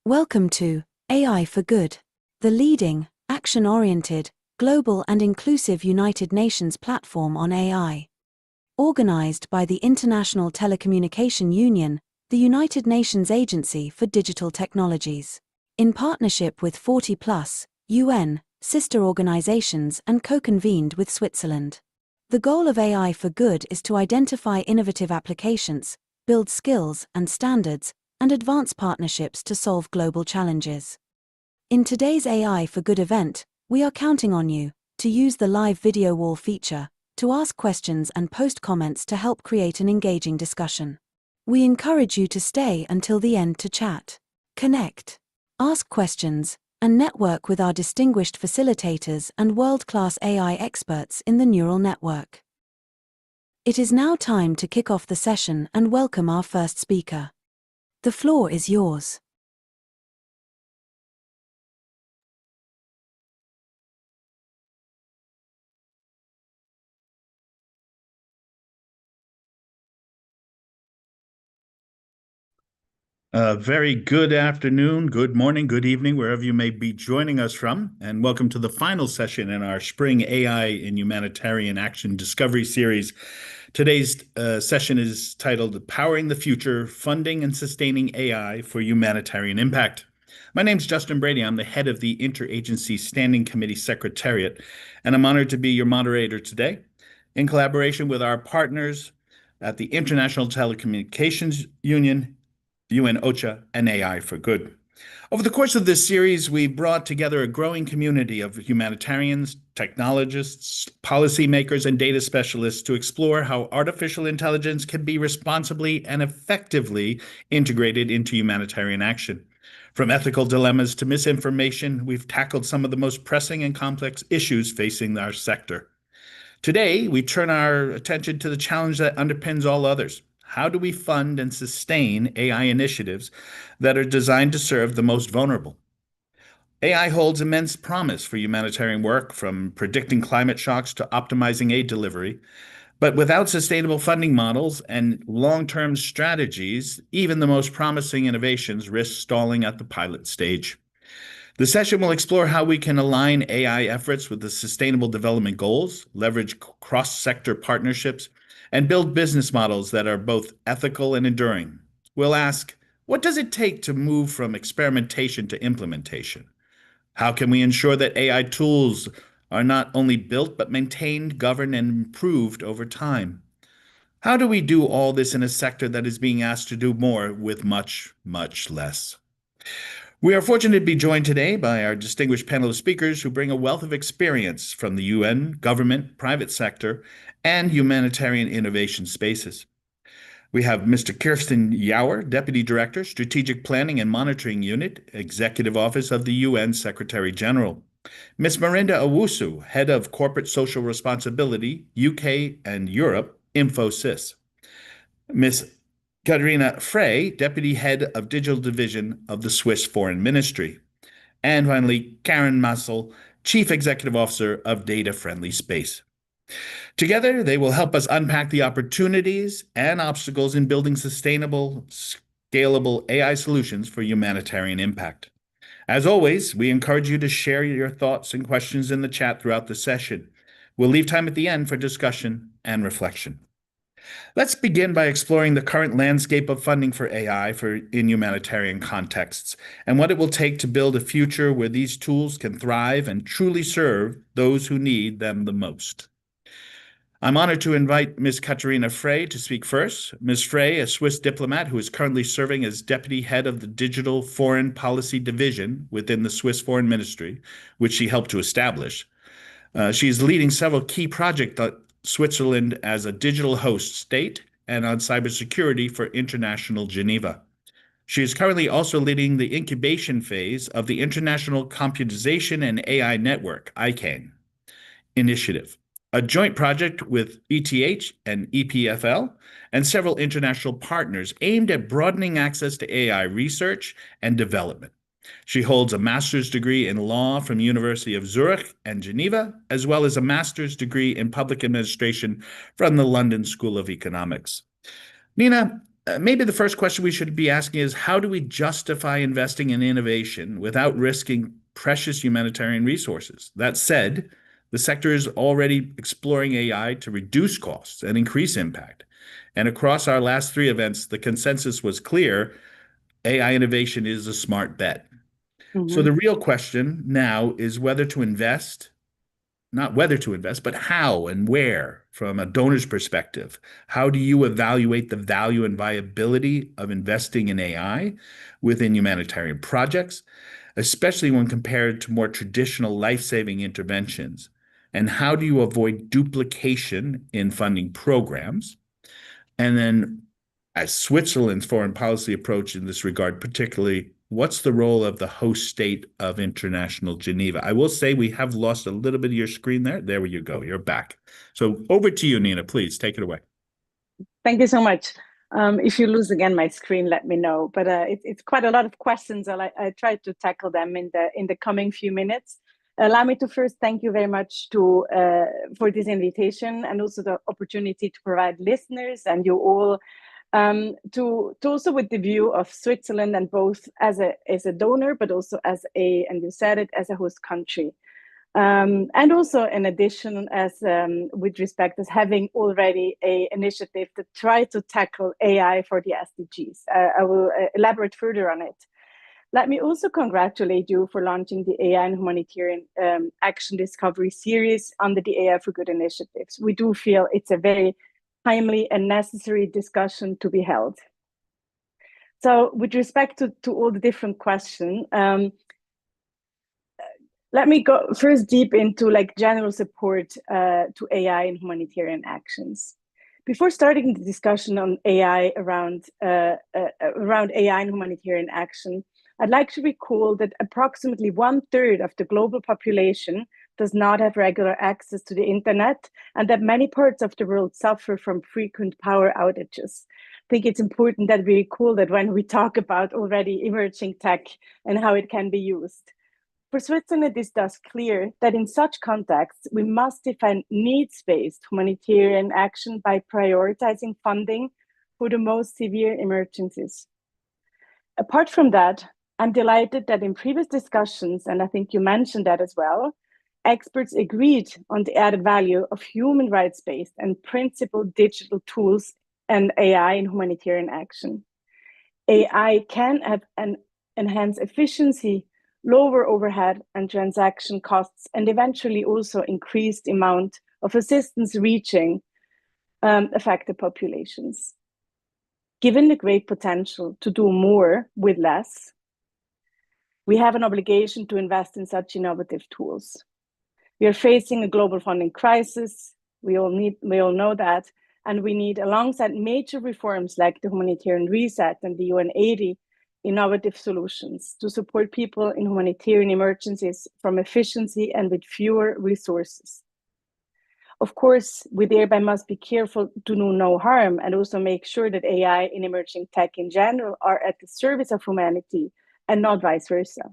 Welcome to AI for Good, the leading, action-oriented, global and inclusive United Nations platform on AI. Organized by the International Telecommunication Union, the United Nations Agency for Digital Technologies, in partnership with 40+ UN sister organizations and co-convened with Switzerland. The goal of AI for Good is to identify innovative applications, build skills and standards, and advance partnerships to solve global challenges. In today's AI for Good event, we are counting on you to use the live video wall feature to ask questions and post comments to help create an engaging discussion. We encourage you to stay until the end to chat, connect, ask questions, and network with our distinguished facilitators and world-class AI experts in the neural network. It is now time to kick off the session and welcome our first speaker. The floor is yours. Very good afternoon, good morning, good evening, wherever you may be joining us from, and welcome to the final session in our Spring AI in Humanitarian Action Discovery Series. Today's session is titled Powering the Future, Funding and Sustaining AI for Humanitarian Impact. My name is Justin Brady. I'm the head of the Interagency Standing Committee Secretariat, and I'm honored to be your moderator today in collaboration with our partners at the International Telecommunications Union, UN OCHA, and AI for Good. Over the course of this series, we've brought together a growing community of humanitarians, technologists, policymakers, and data specialists to explore how artificial intelligence can be responsibly and effectively integrated into humanitarian action. From ethical dilemmas to misinformation, we've tackled some of the most pressing and complex issues facing our sector. Today, we turn our attention to the challenge that underpins all others. How do we fund and sustain AI initiatives that are designed to serve the most vulnerable? AI holds immense promise for humanitarian work, from predicting climate shocks to optimizing aid delivery. But without sustainable funding models and long-term strategies, even the most promising innovations risk stalling at the pilot stage. The session will explore how we can align AI efforts with the Sustainable Development Goals, leverage cross-sector partnerships, and build business models that are both ethical and enduring. We'll ask, what does it take to move from experimentation to implementation? How can we ensure that AI tools are not only built but maintained, governed, and improved over time? How do we do all this in a sector that is being asked to do more with much, much less? We are fortunate to be joined today by our distinguished panel of speakers who bring a wealth of experience from the UN, government, private sector, and humanitarian innovation spaces. We have Mr. Kirsten Yauer, Deputy Director, Strategic Planning and Monitoring Unit, Executive Office of the UN Secretary General. Ms. Marinda Owusu, Head of Corporate Social Responsibility, UK and Europe, Infosys. Ms. Katharina Frey, Deputy Head of Digital Division of the Swiss Foreign Ministry. And finally, Karen Massel, Chief Executive Officer of Data Friendly Space. Together, they will help us unpack the opportunities and obstacles in building sustainable, scalable AI solutions for humanitarian impact. As always, we encourage you to share your thoughts and questions in the chat throughout the session. We'll leave time at the end for discussion and reflection. Let's begin by exploring the current landscape of funding for AI in humanitarian contexts and what it will take to build a future where these tools can thrive and truly serve those who need them the most. I'm honored to invite Ms. Katharina Frey to speak first. Ms. Frey, a Swiss diplomat who is currently serving as Deputy Head of the Digital Foreign Policy Division within the Swiss Foreign Ministry, which she helped to establish. She is leading several key projects at Switzerland as a digital host state and on cybersecurity for International Geneva. She is currently also leading the incubation phase of the International Computization and AI Network, ICANN, initiative, a joint project with ETH and EPFL and several international partners aimed at broadening access to AI research and development. She holds a master's degree in law from University of Zurich and Geneva, as well as a master's degree in public administration from the London School of Economics. Nina, maybe the first question we should be asking is, how do we justify investing in innovation without risking precious humanitarian resources? That said, the sector is already exploring AI to reduce costs and increase impact. And across our last three events, the consensus was clear: AI innovation is a smart bet. So Mhm. the real question now is whether to invest, not whether to invest, but how and where from a donor's perspective. How do you evaluate the value and viability of investing in AI within humanitarian projects, especially when compared to more traditional life-saving interventions? And how do you avoid duplication in funding programs? And then, as Switzerland's foreign policy approach in this regard, particularly, what's the role of the host state of International Geneva? I will say we have lost a little bit of your screen there. There you go. You're back. So over to you, Nina. Please take it away. Thank you so much. If you lose again my screen, let me know. But it's quite a lot of questions. I try to tackle them in the coming few minutes. Allow me to first thank you very much for this invitation, and also the opportunity to provide listeners and you all to also with the view of Switzerland, and both as a donor, but also as and you said it, as a host country. And also in addition, as with respect as having already a initiative to try to tackle AI for the SDGs. I will elaborate further on it. Let me also congratulate you for launching the AI and Humanitarian Action Discovery Series under the AI for Good initiatives. We do feel it's a very timely and necessary discussion to be held. So with respect to all the different questions, let me go first deep into general support to AI and humanitarian actions. Before starting the discussion on AI around AI and humanitarian action, I'd like to recall that approximately 1/3 of the global population does not have regular access to the internet, and that many parts of the world suffer from frequent power outages. I think it's important that we recall that when we talk about already emerging tech and how it can be used. For Switzerland, it is thus clear that in such contexts, we must define needs-based humanitarian action by prioritizing funding for the most severe emergencies. Apart from that, I'm delighted that in previous discussions, and I think you mentioned that as well, experts agreed on the added value of human rights-based and principled digital tools and AI in humanitarian action. AI can have an enhanced efficiency, lower overhead and transaction costs, and eventually also increase the amount of assistance reaching affected populations. Given the great potential to do more with less, we have an obligation to invest in such innovative tools. We are facing a global funding crisis. We all know that, and we need, alongside major reforms like the humanitarian reset and the UN 80, innovative solutions to support people in humanitarian emergencies from efficiency and with fewer resources. Of course, we thereby must be careful to do no harm, and also make sure that AI and emerging tech in general are at the service of humanity and not vice versa.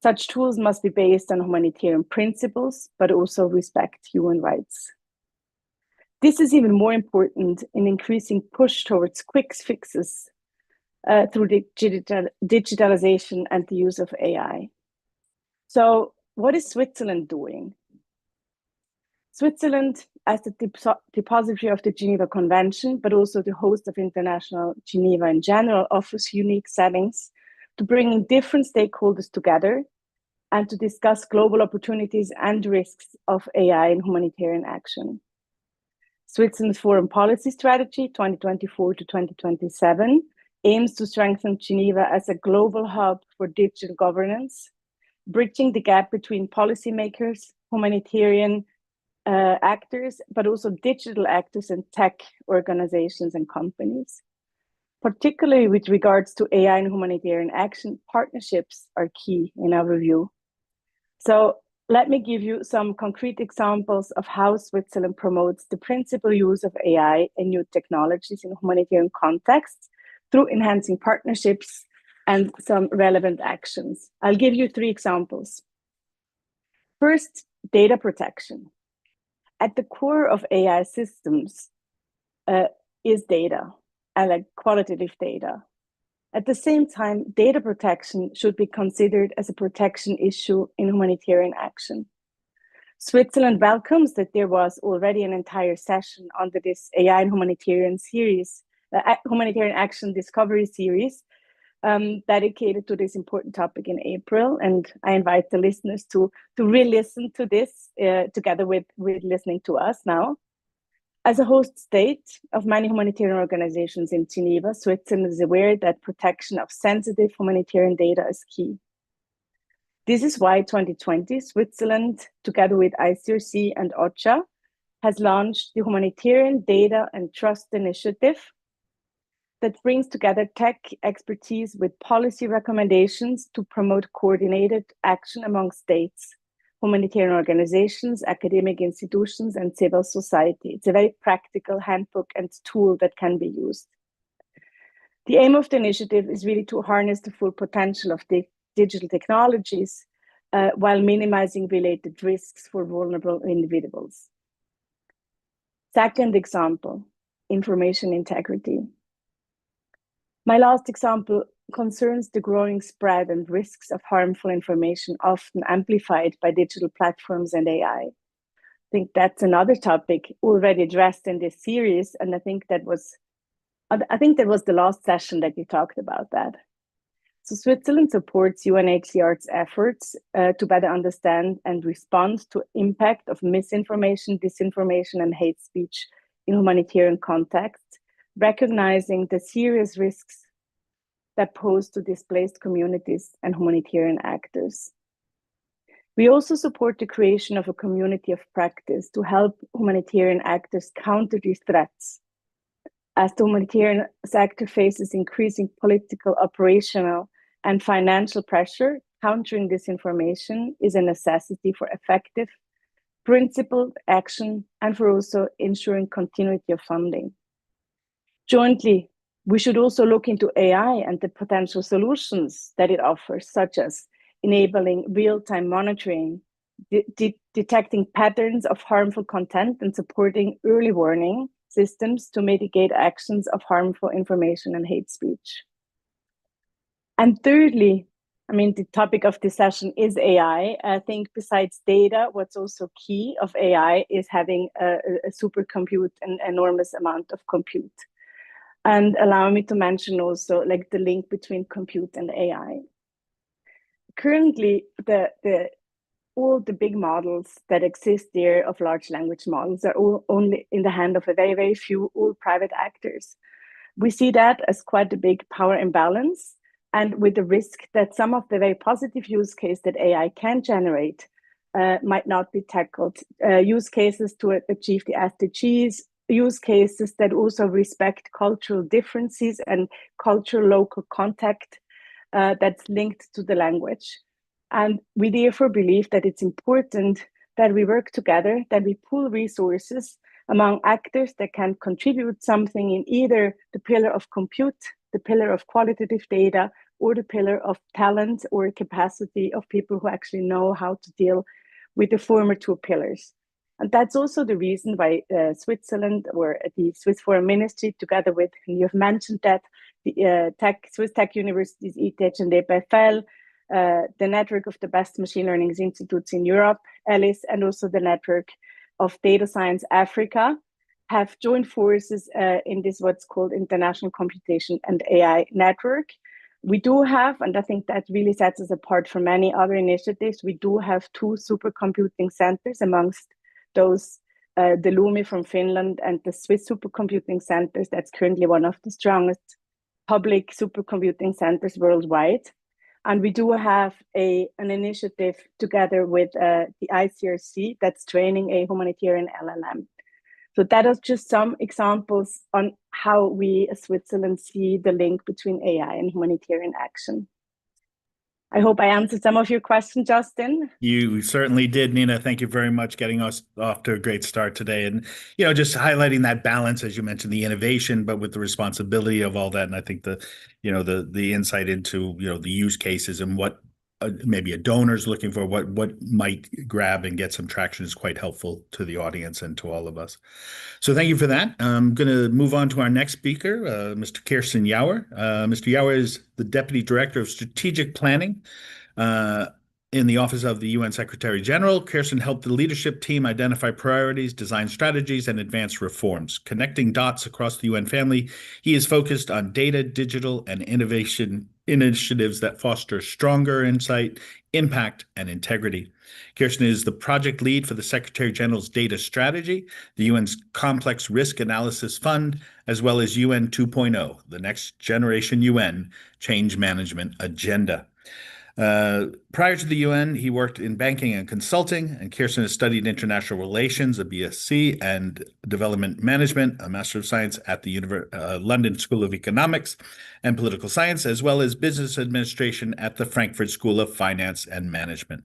Such tools must be based on humanitarian principles, but also respect human rights. This is even more important in increasing push towards quick fixes through digitalization and the use of AI. So what is Switzerland doing? Switzerland, as the depository of the Geneva Convention, but also the host of International Geneva in general, offers unique settings to bring different stakeholders together and to discuss global opportunities and risks of AI in humanitarian action. Switzerland's foreign policy strategy, 2024 to 2027, aims to strengthen Geneva as a global hub for digital governance, bridging the gap between policymakers, humanitarian actors, but also digital actors and tech organizations and companies. Particularly with regards to AI and humanitarian action, partnerships are key in our view. So let me give you some concrete examples of how Switzerland promotes the principal use of AI and new technologies in humanitarian contexts through enhancing partnerships and some relevant actions. I'll give you 3 examples. First, data protection. At the core of AI systems is data. like qualitative data. At the same time, data protection should be considered as a protection issue in humanitarian action. Switzerland welcomes that there was already an entire session under this AI and humanitarian series, humanitarian action discovery series, dedicated to this important topic in April. And I invite the listeners to re-listen to this together with listening to us now. As a host state of many humanitarian organizations in Geneva, Switzerland is aware that protection of sensitive humanitarian data is key. This is why 2020, Switzerland, together with ICRC and OCHA, has launched the Humanitarian Data and Trust Initiative that brings together tech expertise with policy recommendations to promote coordinated action among states, humanitarian organizations, academic institutions, and civil society. It's a very practical handbook and tool that can be used. The aim of the initiative is really to harness the full potential of the digital technologies while minimizing related risks for vulnerable individuals. Second example, information integrity. My last example concerns the growing spread and risks of harmful information, often amplified by digital platforms and AI. I think that's another topic already addressed in this series, and I think that was the last session that you talked about that. So Switzerland supports UNHCR's efforts to better understand and respond to impact of misinformation, disinformation, and hate speech in humanitarian contexts, recognizing the serious risks that pose to displaced communities and humanitarian actors. We also support the creation of a community of practice to help humanitarian actors counter these threats. As the humanitarian sector faces increasing political, operational, and financial pressure, countering disinformation is a necessity for effective, principled action and for also ensuring continuity of funding. Jointly, we should also look into AI and the potential solutions that it offers, such as enabling real-time monitoring, detecting patterns of harmful content, and supporting early warning systems to mitigate actions of harmful information and hate speech. And thirdly, the topic of this session is AI. I think besides data, what's also key of AI is having a supercompute, an enormous amount of compute. And allow me to mention also like the link between compute and AI. Currently, all the big models that exist there of large language models are all only in the hand of a very, very few all private actors. We see that as quite a big power imbalance, and with the risk that some of the very positive use case that AI can generate might not be tackled. Use cases to achieve the SDGs, use cases that also respect cultural differences and cultural local contact that's linked to the language. And we therefore believe that it's important that we work together, that we pool resources among actors that can contribute something in either the pillar of compute, the pillar of qualitative data, or the pillar of talent or capacity of people who actually know how to deal with the former two pillars. And that's also the reason why Switzerland or the Swiss Foreign Ministry, together with, and you've mentioned that, the Swiss Tech Universities, ETH and EPFL, the network of the best machine learning institutes in Europe, ALICE, and also the network of Data Science Africa, have joined forces in this what's called International Computation and AI Network. We do have, and I think that really sets us apart from many other initiatives, we do have 2 supercomputing centers amongst those, the LUMI from Finland and the Swiss Supercomputing Centers. That's currently one of the strongest public supercomputing centers worldwide. And we do have an initiative together with the ICRC that's training a humanitarian LLM. So that is just some examples on how we as Switzerland see the link between AI and humanitarian action. I hope I answered some of your questions, Justin. You certainly did, Nina. Thank you very much, getting us off to a great start today. And, just highlighting that balance, as you mentioned, the innovation, but with the responsibility of all that. And I think the insight into, the use cases and what maybe a donor's looking for, what might grab and get some traction is quite helpful to the audience and to all of us. So thank you for that. I'm going to move on to our next speaker, Mr. Kirsten Yauer. Mr. Yauer is the Deputy Director of Strategic Planning in the Office of the UN Secretary General. Kirsten helped the leadership team identify priorities, design strategies, and advance reforms. Connecting dots across the UN family, he is focused on data, digital, and innovation initiatives that foster stronger insight, impact, and integrity. Kirsten is the project lead for the Secretary General's data strategy, the UN's Complex Risk Analysis Fund, as well as UN 2.0, the Next Generation UN Change Management Agenda. Prior to the UN, he worked in banking and consulting, and Kirsten has studied international relations, a BSc, and development management, a Master of Science at the London School of Economics and Political Science, as well as business administration at the Frankfurt School of Finance and Management.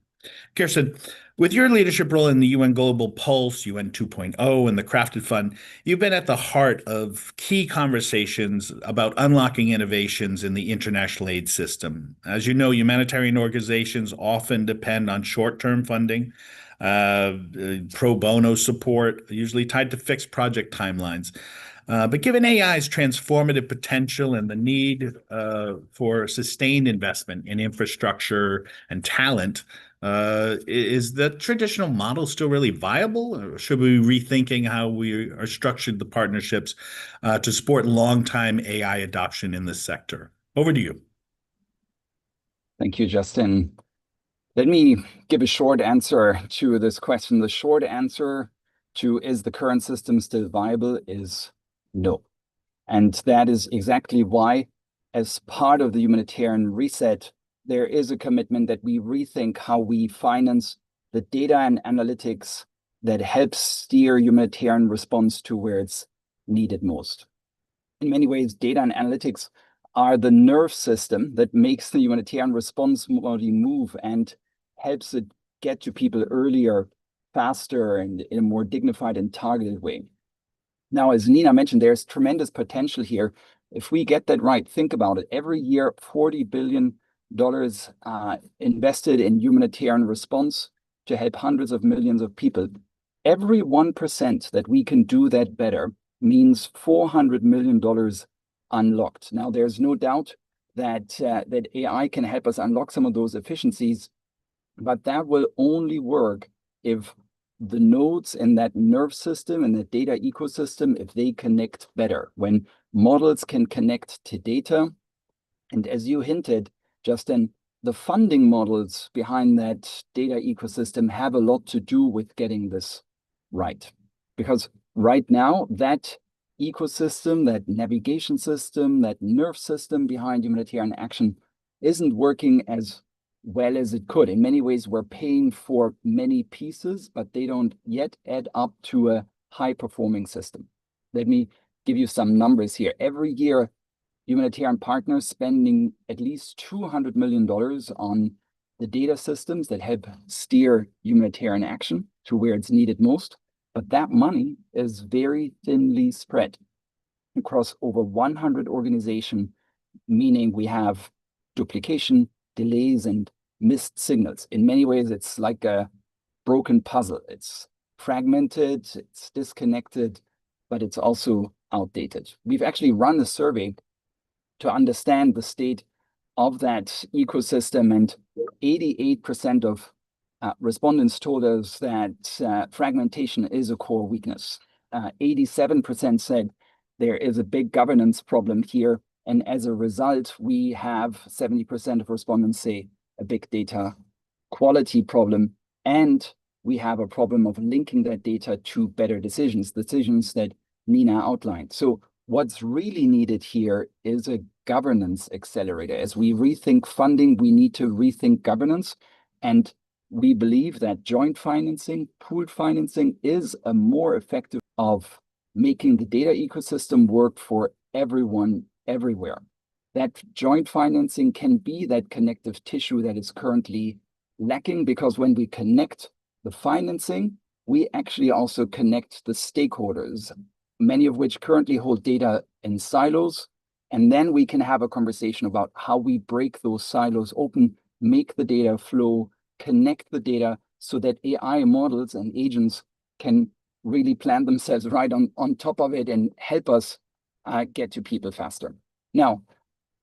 Kirsten, with your leadership role in the UN Global Pulse, UN 2.0, and the Crafted Fund, you've been at the heart of key conversations about unlocking innovations in the international aid system. As you know, humanitarian organizations often depend on short-term funding, pro bono support, usually tied to fixed project timelines. But given AI's transformative potential and the need for sustained investment in infrastructure and talent, is the traditional model still really viable, or should we be rethinking how we are structured the partnerships to support long-time AI adoption in this sector? Over to you. Thank you, Justin. Let me give a short answer to this question. The short answer to is the current system still viable is no. And that is exactly why, as part of the humanitarian reset, there is a commitment that we rethink how we finance the data and analytics that helps steer humanitarian response to where it's needed most. In many ways, data and analytics are the nerve system that makes the humanitarian response body move and helps it get to people earlier, faster, and in a more dignified and targeted way. Now, as Nina mentioned, there's tremendous potential here. If we get that right, think about it. Every year, $40 billion invested in humanitarian response to help hundreds of millions of people. Every 1% that we can do that better means $400 million unlocked. Now, there's no doubt that that AI can help us unlock some of those efficiencies, but that will only work if the nodes in that nerve system and the data ecosystem, if they connect better, when models can connect to data. And as you hinted, Justin, the funding models behind that data ecosystem have a lot to do with getting this right. Because right now, that ecosystem, that navigation system, that nerve system behind humanitarian action isn't working as well as it could. In many ways, we're paying for many pieces, but they don't yet add up to a high-performing system. Let me give you some numbers here. Every year, humanitarian partners spending at least $200 million on the data systems that help steer humanitarian action to where it's needed most. But that money is very thinly spread across over 100 organizations, meaning we have duplication, delays, and missed signals. In many ways, it's like a broken puzzle. It's fragmented, it's disconnected, but it's also outdated. We've actually run a survey to understand the state of that ecosystem, and 88% of respondents told us that fragmentation is a core weakness. 87% said there is a big governance problem here, and as a result, we have 70% of respondents say a big data quality problem, and we have a problem of linking that data to better decisions that Nina outlined. So what's really needed here is a governance accelerator. As we rethink funding, we need to rethink governance. And we believe that joint financing, pooled financing is a more effective of making the data ecosystem work for everyone, everywhere. That joint financing can be that connective tissue that is currently lacking, because when we connect the financing, we actually also connect the stakeholders, many of which currently hold data in silos. And then we can have a conversation about how we break those silos open, make the data flow, connect the data so that AI models and agents can really plant themselves right on top of it and help us get to people faster. Now,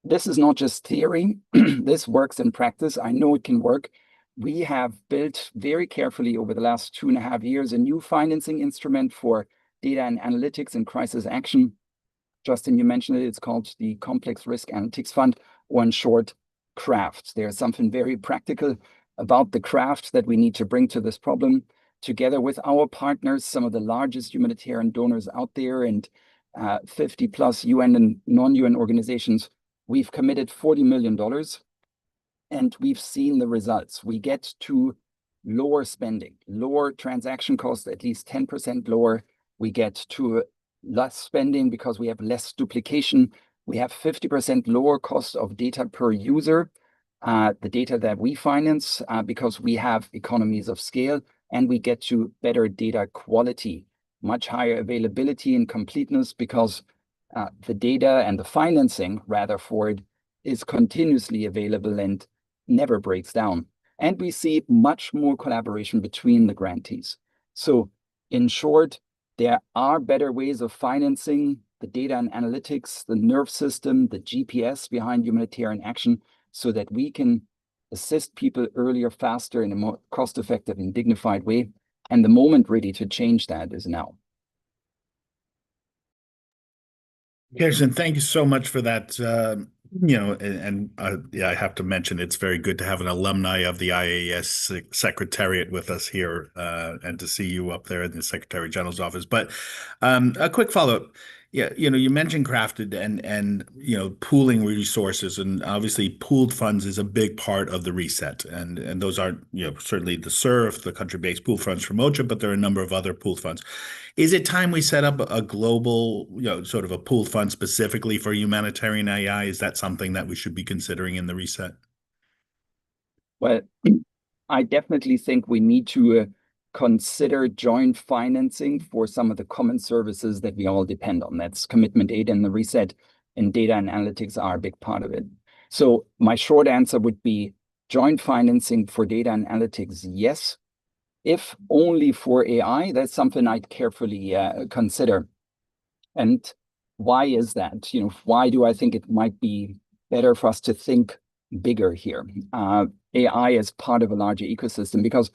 this is not just theory. This works in practice. I know it can work. We have built very carefully over the last 2.5 years a new financing instrument for data and analytics and crisis action. Justin, you mentioned it. It's called the Complex Risk Analytics Fund, or in short, CRAFT. There's something very practical about the craft that we need to bring to this problem. Together with our partners, some of the largest humanitarian donors out there, and 50 plus UN and non-UN organizations, we've committed $40 million, and we've seen the results. We get to lower spending, lower transaction costs, at least 10% lower. We get to less spending because we have less duplication. We have 50% lower cost of data per user, the data that we finance, because we have economies of scale, and we get to better data quality, much higher availability and completeness, because the data and the financing, rather, for it is continuously available and never breaks down. And we see much more collaboration between the grantees. So in short, there are better ways of financing the data and analytics, the nerve system, the GPS behind humanitarian action, so that we can assist people earlier, faster, in a more cost-effective and dignified way. And the moment really to change that is now. Kirsten, thank you so much for that. Yeah, I have to mention it's very good to have an alumni of the IAS Secretariat with us here, and to see you up there in the Secretary General's office. But a quick follow-up. Yeah, you mentioned crafted and pooling resources, and obviously pooled funds is a big part of the reset, and those aren't certainly the SURF, the country-based pool funds from OCHA, but there are a number of other pooled funds. Is it time we set up a global, sort of a pooled fund specifically for humanitarian AI? Is that something that we should be considering in the reset? Well, I definitely think we need to consider joint financing for some of the common services that we all depend on. That's commitment aid and the reset, and data and analytics are a big part of it. So my short answer would be joint financing for data and analytics, yes. If only for AI, that's something I'd carefully consider. And why is that? Why do I think it might be better for us to think bigger here? AI as part of a larger ecosystem, because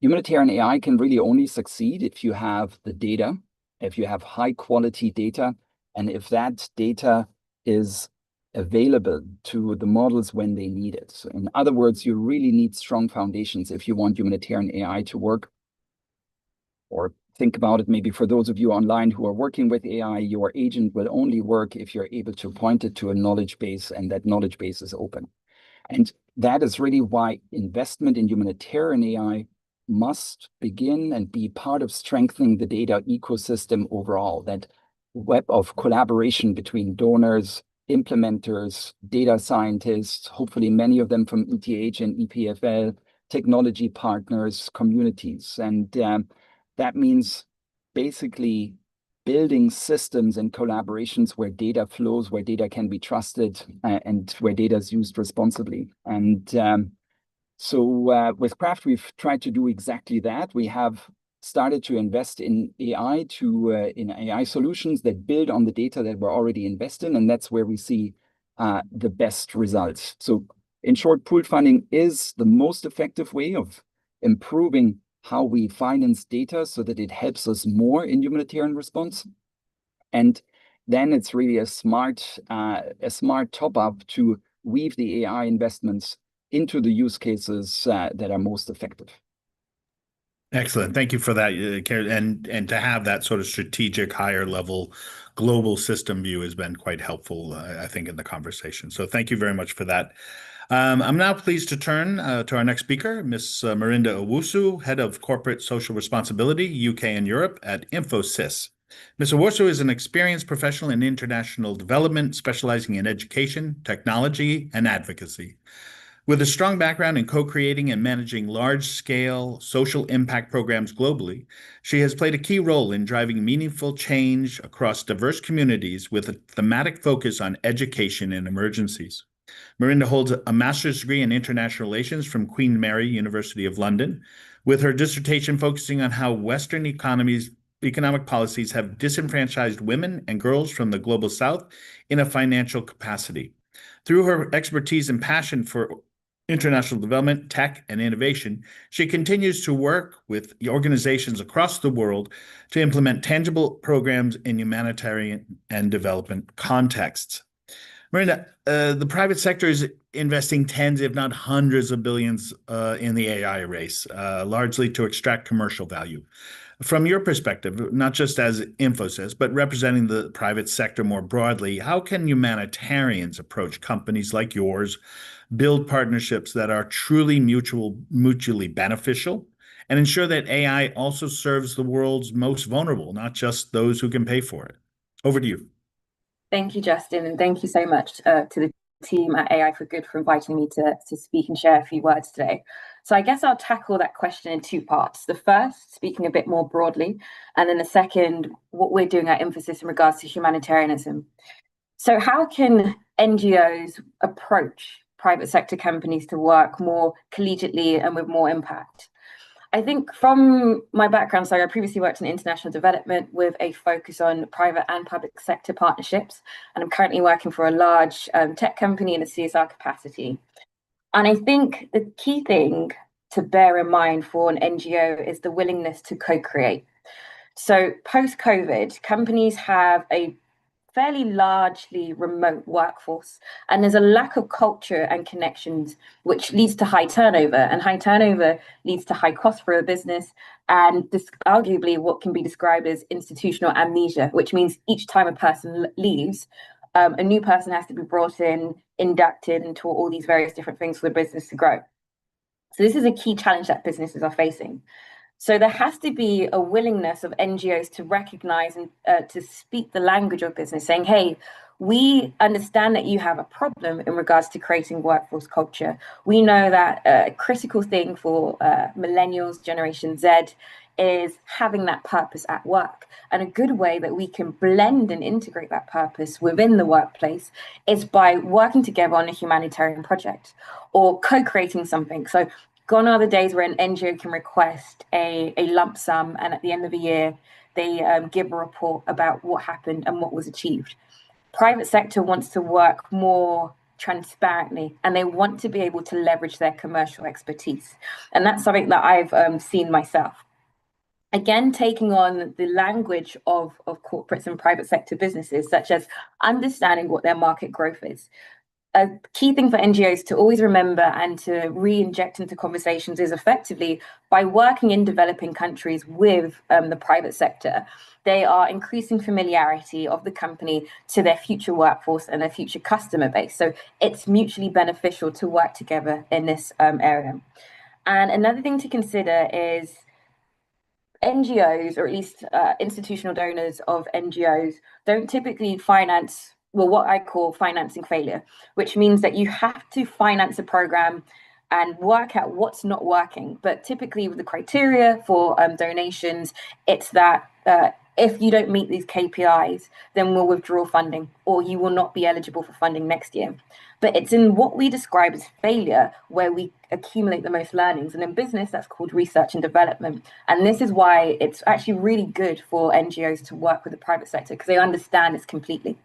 humanitarian AI can really only succeed if you have the data, if you have high quality data, and if that data is available to the models when they need it. So in other words, you really need strong foundations if you want humanitarian AI to work. Or think about it, maybe for those of you online who are working with AI, your agent will only work if you're able to point it to a knowledge base, and that knowledge base is open. And that is really why investment in humanitarian AI must begin and be part of strengthening the data ecosystem overall, that web of collaboration between donors, implementers, data scientists, hopefully many of them from ETH and EPFL, technology partners, communities. And that means basically building systems and collaborations where data flows, where data can be trusted, and where data is used responsibly. And so with Craft, we've tried to do exactly that. We have started to invest in AI in AI solutions that build on the data that we're already invested in, and that's where we see the best results. So in short, pooled funding is the most effective way of improving how we finance data so that it helps us more in humanitarian response. And then it's really a smart top up to weave the AI investments into the use cases that are most effective. Excellent. Thank you for that, and to have that sort of strategic, higher level global system view has been quite helpful, I think, in the conversation. So thank you very much for that. I'm now pleased to turn to our next speaker, Ms. Marinda Owusu, Head of Corporate Social Responsibility, UK and Europe at Infosys. Ms. Owusu is an experienced professional in international development, specializing in education, technology, and advocacy. With a strong background in co-creating and managing large-scale social impact programs globally, she has played a key role in driving meaningful change across diverse communities with a thematic focus on education in emergencies. Marinda holds a master's degree in international relations from Queen Mary University of London, with her dissertation focusing on how Western economic policies have disenfranchised women and girls from the global South in a financial capacity. Through her expertise and passion for international development, tech, and innovation, she continues to work with organizations across the world to implement tangible programs in humanitarian and development contexts. Marina, the private sector is investing tens, if not hundreds of billions in the AI race, largely to extract commercial value. From your perspective, not just as Infosys, but representing the private sector more broadly, how can humanitarians approach companies like yours, build partnerships that are truly mutually beneficial, and ensure that AI also serves the world's most vulnerable, not just those who can pay for it? Over to you. Thank you, Justin, and thank you so much to the team at AI for Good for inviting me to speak and share a few words today. So I guess I'll tackle that question in two parts. The first, speaking a bit more broadly, and then the second, what we're doing at Infosys in regards to humanitarianism. So how can NGOs approach private sector companies to work more collegiately and with more impact? I think from my background, so I previously worked in international development with a focus on private and public sector partnerships, and I'm currently working for a large tech company in a CSR capacity. And I think the key thing to bear in mind for an NGO is the willingness to co-create. So post-COVID, companies have a fairly largely remote workforce, and there's a lack of culture and connections, which leads to high turnover, and high turnover leads to high cost for a business, and arguably what can be described as institutional amnesia, which means each time a person leaves, a new person has to be brought in, inducted, and taught all these various different things for the business to grow. So this is a key challenge that businesses are facing. So there has to be a willingness of NGOs to recognize and to speak the language of business, saying, hey, we understand that you have a problem in regards to creating workforce culture. We know that a critical thing for millennials, Generation Z, is having that purpose at work. And a good way that we can blend and integrate that purpose within the workplace is by working together on a humanitarian project or co-creating something. So gone are the days where an NGO can request a lump sum, and at the end of the year, they give a report about what happened and what was achieved. Private sector wants to work more transparently, and they want to be able to leverage their commercial expertise. And that's something that I've seen myself. Again, taking on the language of corporates and private sector businesses, such as understanding what their market growth is. A key thing for NGOs to always remember and to re-inject into conversations is effectively by working in developing countries with the private sector, they are increasing familiarity of the company to their future workforce and their future customer base. So it's mutually beneficial to work together in this area. And another thing to consider is NGOs, or at least institutional donors of NGOs, don't typically finance what I call financing failure, which means that you have to finance a program and work out what's not working. But typically with the criteria for donations, it's that if you don't meet these KPIs, then we'll withdraw funding, or you will not be eligible for funding next year. But it's in what we describe as failure where we accumulate the most learnings. And in business, that's called research and development. And this is why it's actually really good for NGOs to work with the private sector, because they understand this completely.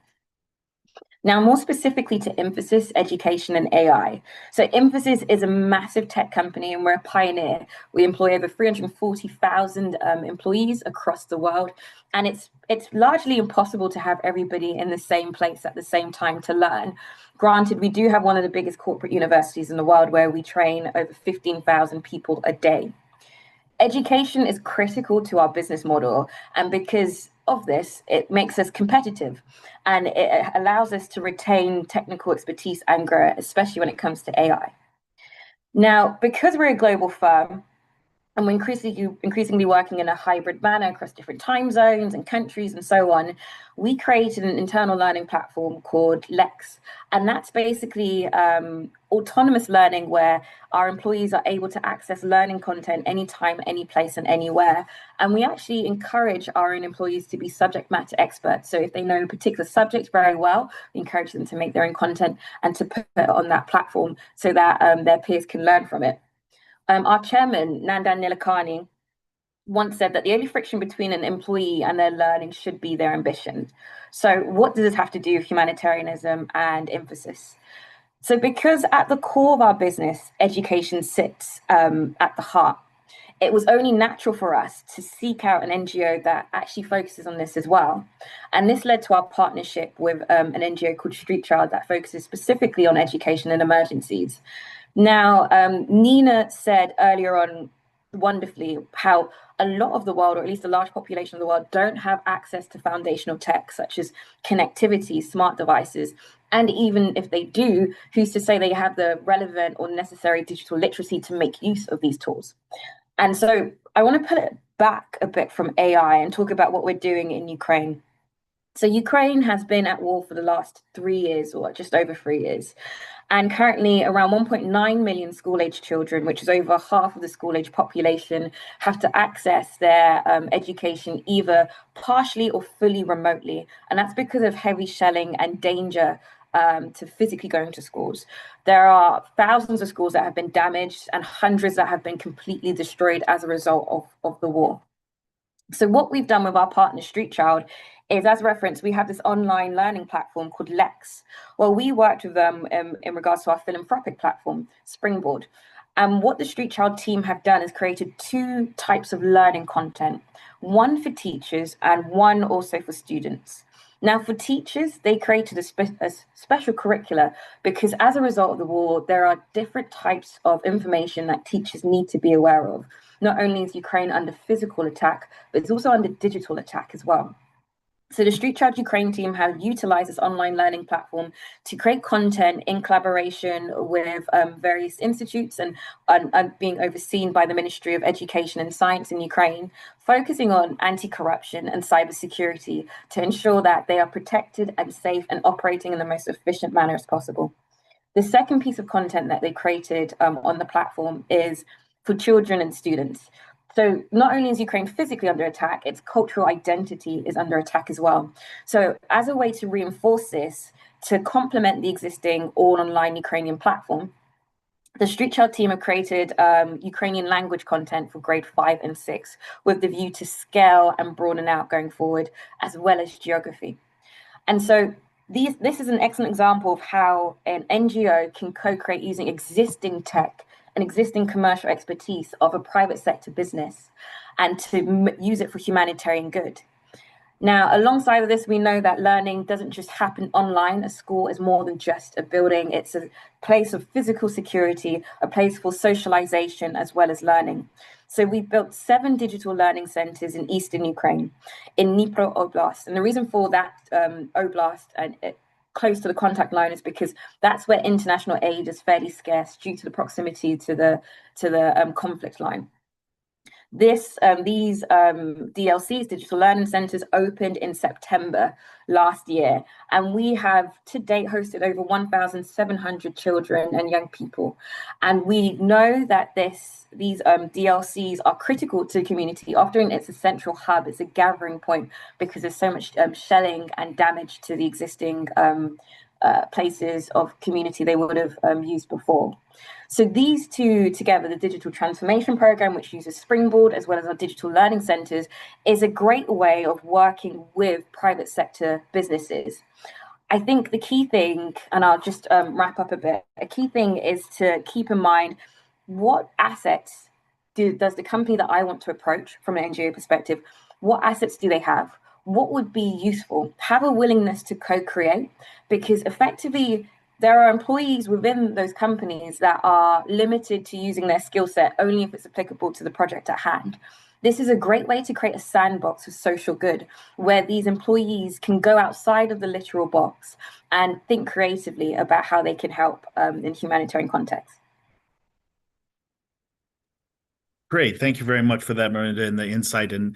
Now, more specifically to Infosys, education, and AI. So Infosys is a massive tech company, and we're a pioneer. We employ over 340,000 employees across the world, and it's largely impossible to have everybody in the same place at the same time to learn. Granted, we do have one of the biggest corporate universities in the world where we train over 15,000 people a day. Education is critical to our business model, and because of this, it makes us competitive, and it allows us to retain technical expertise and grow, especially when it comes to AI. Now, because we're a global firm, and we're increasingly working in a hybrid manner across different time zones and countries and so on, we created an internal learning platform called Lex. And that's basically autonomous learning where our employees are able to access learning content anytime, any place, and anywhere. And we actually encourage our own employees to be subject matter experts. So if they know a particular subject very well, we encourage them to make their own content and to put it on that platform so that their peers can learn from it. Our chairman, Nandan Nilekani, once said that the only friction between an employee and their learning should be their ambition. So what does this have to do with humanitarianism and emphasis? So because at the core of our business, education sits at the heart, it was only natural for us to seek out an NGO that actually focuses on this as well. And this led to our partnership with an NGO called Street Child that focuses specifically on education and emergencies. Now, Nina said earlier on wonderfully how a lot of the world, or at least a large population of the world, don't have access to foundational tech such as connectivity, smart devices. And even if they do, who's to say they have the relevant or necessary digital literacy to make use of these tools? And so I want to pull it back a bit from AI and talk about what we're doing in Ukraine. So Ukraine has been at war for the last 3 years, or just over 3 years. And currently around 1.9 million school-age children, which is over half of the school-age population, have to access their education either partially or fully remotely. And that's because of heavy shelling and danger to physically going to schools. There are thousands of schools that have been damaged and hundreds that have been completely destroyed as a result of the war. So what we've done with our partner Street Child is, as reference, we have this online learning platform called Lex. Well, we worked with them in regards to our philanthropic platform, Springboard. And what the Street Child team have done is created 2 types of learning content, one for teachers and one also for students. Now, for teachers, they created a special curricula because as a result of the war, there are different types of information that teachers need to be aware of. Not only is Ukraine under physical attack, but it's also under digital attack as well. So the Street Child Ukraine team have utilized this online learning platform to create content in collaboration with various institutes and being overseen by the Ministry of Education and Science in Ukraine, focusing on anti-corruption and cybersecurity to ensure that they are protected and safe and operating in the most efficient manner as possible. The second piece of content that they created on the platform is for children and students. So not only is Ukraine physically under attack, its cultural identity is under attack as well. So as a way to reinforce this, to complement the existing all-online Ukrainian platform, the Street Child team have created Ukrainian language content for grade 5 and 6 with the view to scale and broaden out going forward, as well as geography. And so this is an excellent example of how an NGO can co-create using existing tech and existing commercial expertise of a private sector business and to use it for humanitarian good. Now, alongside of this, we know that learning doesn't just happen online. A school is more than just a building. It's a place of physical security, a place for socialization as well as learning. So we've built 7 digital learning centers in Eastern Ukraine, in Dnipro Oblast. And the reason for that oblast and close to the contact line is because that's where international aid is fairly scarce due to the proximity to the conflict line. These DLCs, digital learning centers, opened in September last year, and we have to date hosted over 1,700 children and young people. And we know that these DLCs are critical to the community. Often it's a central hub, it's a gathering point because there's so much shelling and damage to the existing places of community they would have used before. So these 2 together, the digital transformation program, which uses Springboard, as well as our digital learning centers, is a great way of working with private sector businesses. I think the key thing, and I'll just wrap up a bit, a key thing is to keep in mind what assets does the company that I want to approach from an NGO perspective, what assets do they have? What would be useful? Have a willingness to co-create, because effectively there are employees within those companies that are limited to using their skill set only if it's applicable to the project at hand. This is a great way to create a sandbox of social good where these employees can go outside of the literal box and think creatively about how they can help in humanitarian context. Great. Thank you very much for that, Miranda, and the insight and,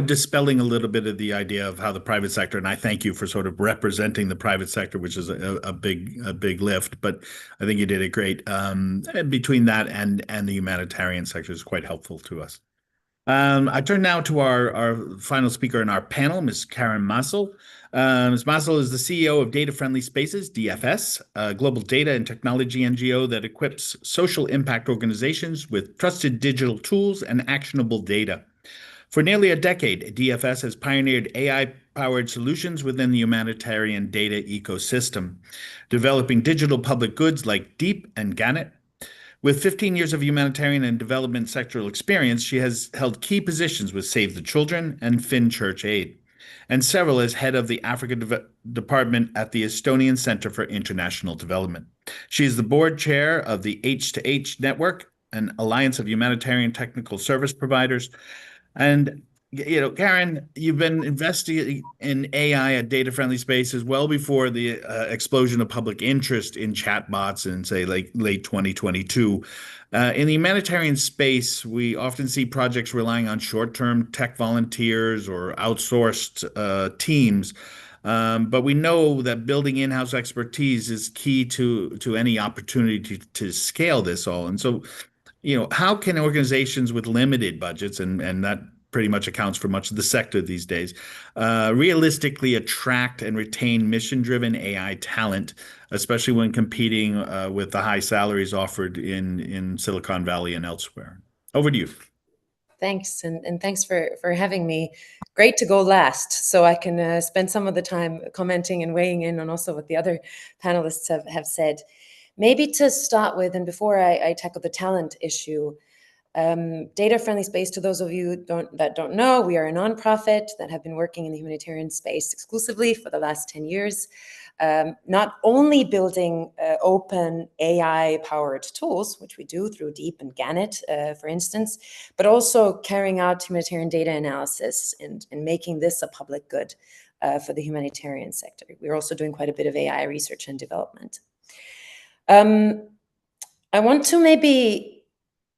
dispelling a little bit of the idea of how the private sector, and I thank you for sort of representing the private sector, which is a big lift, but I think you did it great. Between that and the humanitarian sector is quite helpful to us. I turn now to our final speaker in our panel, Ms. Karen Massel. Ms. Massel is the CEO of Data Friendly Spaces, DFS, a global data and technology NGO that equips social impact organizations with trusted digital tools and actionable data. For nearly a decade, DFS has pioneered AI-powered solutions within the humanitarian data ecosystem, developing digital public goods like Deep and Gannet. With 15 years of humanitarian and development sectoral experience, she has held key positions with Save the Children and Church Aid, and several as head of the Africa Department at the Estonian Center for International Development. She is the board chair of the H2H Network, an alliance of humanitarian technical service providers. And Karen, you've been investing in AI at Data Friendly Spaces well before the explosion of public interest in chatbots in, say, like late 2022. In the humanitarian space, we often see projects relying on short-term tech volunteers or outsourced teams. But we know that building in-house expertise is key to any opportunity to scale this all. And so, how can organizations with limited budgets, and that pretty much accounts for much of the sector these days, realistically attract and retain mission-driven AI talent, especially when competing with the high salaries offered in Silicon Valley and elsewhere? Over to you. Thanks, and thanks for having me. Great to go last, so I can spend some of the time commenting and weighing in on also what the other panelists have said. Maybe to start with, and before I tackle the talent issue, Data Friendly Space, to those of you that don't know, we are a nonprofit that have been working in the humanitarian space exclusively for the last 10 years, not only building open AI-powered tools, which we do through Deep and Gannet, for instance, but also carrying out humanitarian data analysis and making this a public good for the humanitarian sector. We're also doing quite a bit of AI research and development. I want to maybe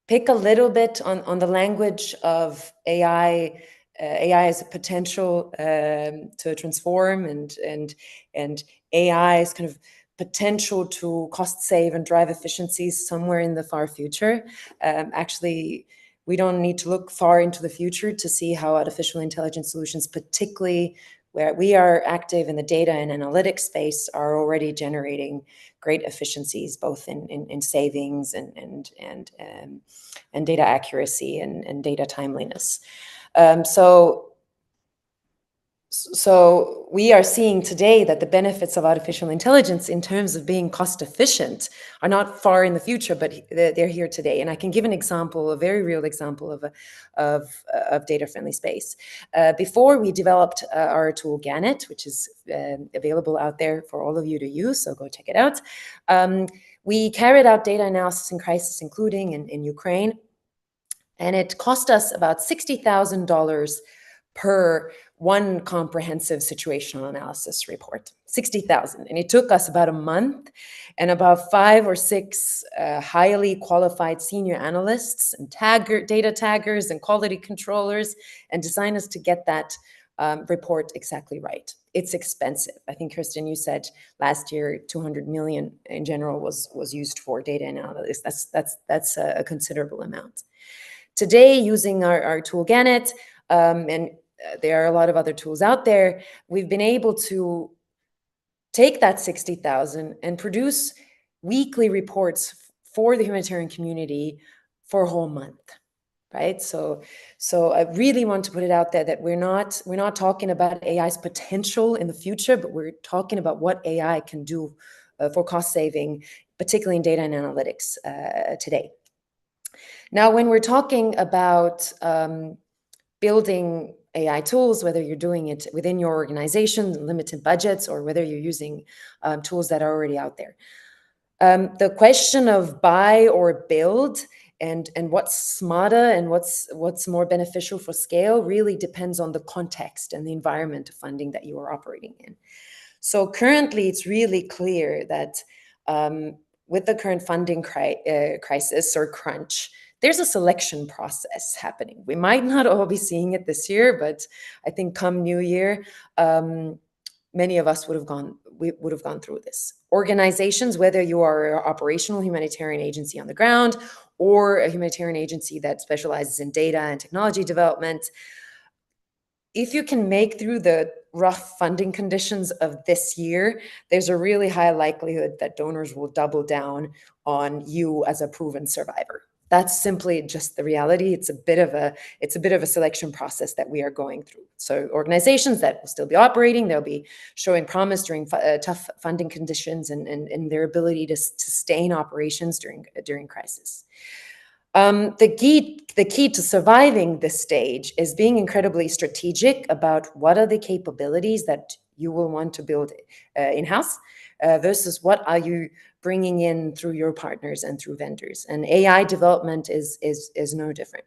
pick a little bit on the language of AI. AI as a potential to transform and AI's kind of potential to cost save and drive efficiencies somewhere in the far future. Actually, we don't need to look far into the future to see how artificial intelligence solutions, particularly where we are active in the data and analytics space, are already generating great efficiencies, both in savings and data accuracy and data timeliness. So we are seeing today that the benefits of artificial intelligence in terms of being cost efficient are not far in the future, but they're here today. And I can give an example, a very real example of Data Friendly Space. Before we developed our tool Gannet, which is available out there for all of you to use, so go check it out. We carried out data analysis in crisis, including in Ukraine, and it cost us about $60,000 per one comprehensive situational analysis report. 60,000, and it took us about a month and about 5 or 6 highly qualified senior analysts and data taggers and quality controllers and designers to get that report exactly right. It's expensive. I think, Kristen, you said last year 200 million in general was used for data analysis. That's a considerable amount. Today, using our tool Gannet, and there are a lot of other tools out there, we've been able to take that 60,000 and produce weekly reports for the humanitarian community for a whole month, right? So I really want to put it out there that we're not talking about AI's potential in the future, but we're talking about what AI can do for cost saving, particularly in data and analytics today. Now, when we're talking about building AI tools, whether you're doing it within your organization, limited budgets, or whether you're using tools that are already out there. The question of buy or build and what's smarter and what's more beneficial for scale really depends on the context and the environment of funding that you are operating in. So currently, it's really clear that with the current funding crisis or crunch, there's a selection process happening. We might not all be seeing it this year, but I think come New Year, many of us would have gone through this. Organizations, whether you are an operational humanitarian agency on the ground or a humanitarian agency that specializes in data and technology development, if you can make through the rough funding conditions of this year, there's a really high likelihood that donors will double down on you as a proven survivor. That's simply just the reality. It's a bit of a selection process that we are going through. So organizations that will still be operating, they'll be showing promise during tough funding conditions and their ability to sustain operations during crisis. The key to surviving this stage is being incredibly strategic about what are the capabilities that you will want to build in-house versus what are you bringing in through your partners and through vendors. And AI development is no different.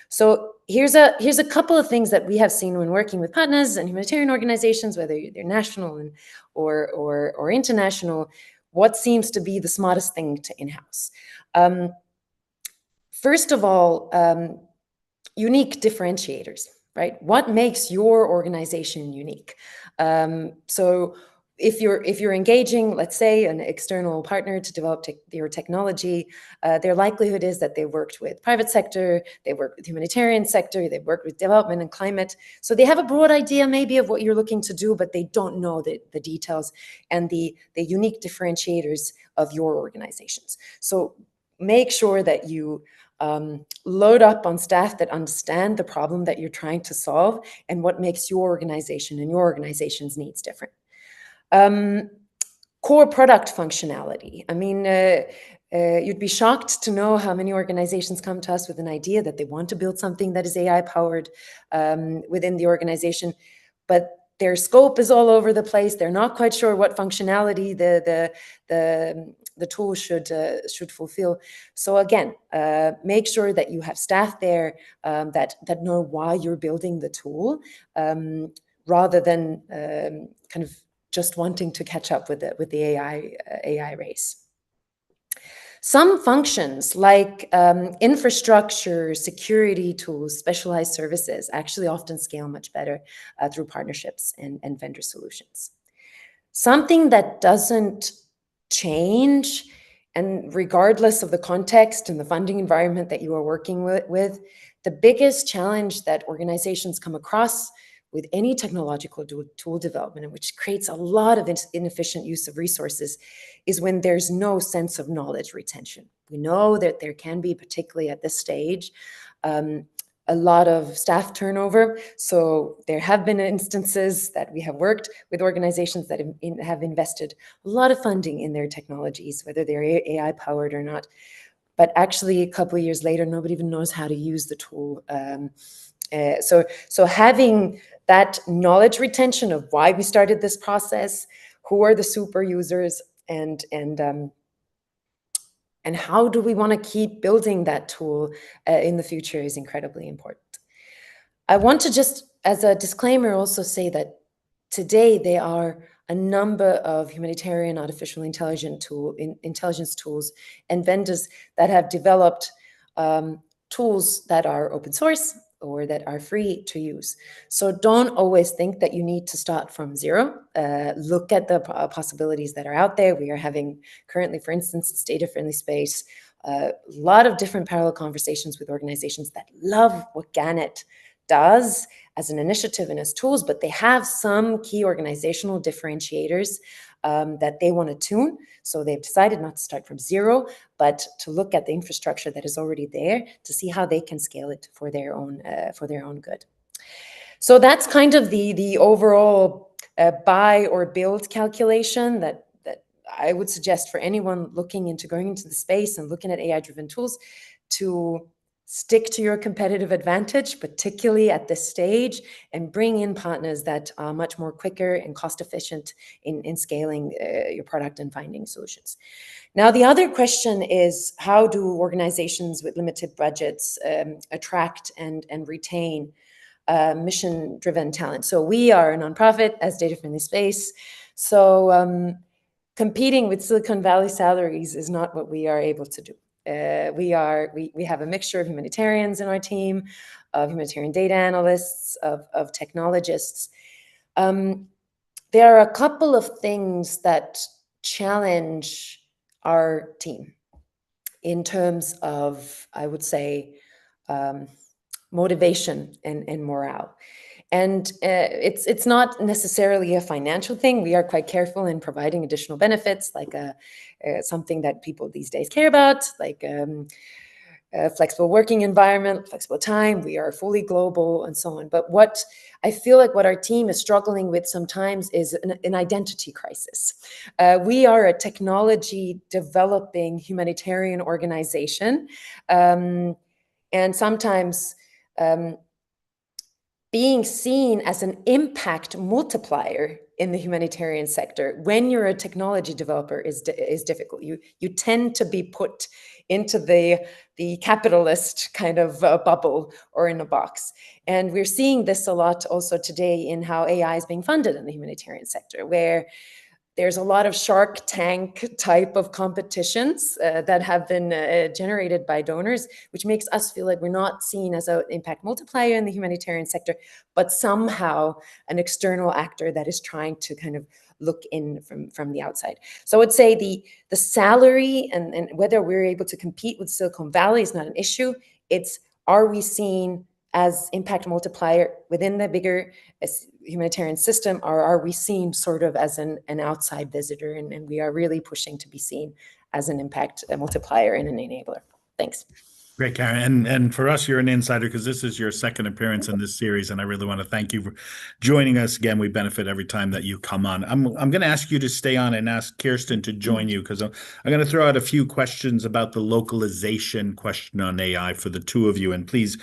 So here's a couple of things that we have seen when working with partners and humanitarian organizations, whether they're national or international, what seems to be the smartest thing to in-house. First of all, unique differentiators, right? What makes your organization unique? So if you're engaging, let's say, an external partner to develop your technology, their likelihood is that they worked with private sector, they work with humanitarian sector, they work with development and climate. So they have a broad idea maybe of what you're looking to do, but they don't know the details and the unique differentiators of your organizations. So make sure that you load up on staff that understand the problem that you're trying to solve and what makes your organization and your organization's needs different. Core product functionality. I mean, you'd be shocked to know how many organizations come to us with an idea that they want to build something that is AI powered within the organization, but their scope is all over the place. They're not quite sure what functionality the tool should fulfill. So again, make sure that you have staff there that know why you're building the tool, rather than kind of just wanting to catch up with the AI race. Some functions like infrastructure, security tools, specialized services actually often scale much better through partnerships and vendor solutions. Something that doesn't change, and regardless of the context and the funding environment that you are working with, the biggest challenge that organizations come across with any technological tool development, which creates a lot of inefficient use of resources, is when there's no sense of knowledge retention. We know that there can be, particularly at this stage, a lot of staff turnover. So there have been instances that we have worked with organizations that have invested a lot of funding in their technologies, whether they're AI powered or not. But actually, a couple of years later, nobody even knows how to use the tool. So having that knowledge retention of why we started this process, who are the super users, and how do we want to keep building that tool in the future is incredibly important. I want to just, as a disclaimer, also say that today there are a number of humanitarian artificial intelligence tools and vendors that have developed tools that are open source or that are free to use. So don't always think that you need to start from zero. Look at the possibilities that are out there. We are having currently, for instance, it's Data Friendly Space, a lot of different parallel conversations with organizations that love what Gannett does as an initiative and as tools, but they have some key organizational differentiators that they want to tune. So they've decided not to start from zero, but to look at the infrastructure that is already there to see how they can scale it for their own good. So that's kind of the overall buy or build calculation that I would suggest for anyone looking into going into the space and looking at AI-driven tools to stick to your competitive advantage, particularly at this stage, and bring in partners that are much more quicker and cost efficient in scaling your product and finding solutions. Now, the other question is, how do organizations with limited budgets attract and retain mission-driven talent? So we are a nonprofit as Data Friendly Space. So competing with Silicon Valley salaries is not what we are able to do. We have a mixture of humanitarians in our team, of humanitarian data analysts, of technologists. There are a couple of things that challenge our team in terms of, I would say, motivation and morale. And it's not necessarily a financial thing. We are quite careful in providing additional benefits, like something that people these days care about, like a flexible working environment, flexible time. We are fully global and so on. But what I feel like what our team is struggling with sometimes is an identity crisis. We are a technology developing humanitarian organization. And sometimes being seen as an impact multiplier in the humanitarian sector when you're a technology developer is difficult. You tend to be put into the capitalist kind of bubble or in a box. And we're seeing this a lot also today in how AI is being funded in the humanitarian sector, where there's a lot of Shark Tank type of competitions that have been generated by donors, which makes us feel like we're not seen as an impact multiplier in the humanitarian sector, but somehow an external actor that is trying to kind of look in from the outside. So I would say the salary and whether we're able to compete with Silicon Valley is not an issue. It's, are we seen as impact multiplier within the bigger humanitarian system, or are we seen sort of as an outside visitor? And we are really pushing to be seen as an impact multiplier and an enabler. Thanks. Great, Karen. And for us, you're an insider because this is your second appearance in this series, and I really want to thank you for joining us again. We benefit every time that you come on. I'm going to ask you to stay on and ask Kirsten to join you, because I'm going to throw out a few questions about the localization question on AI for the two of you, and please,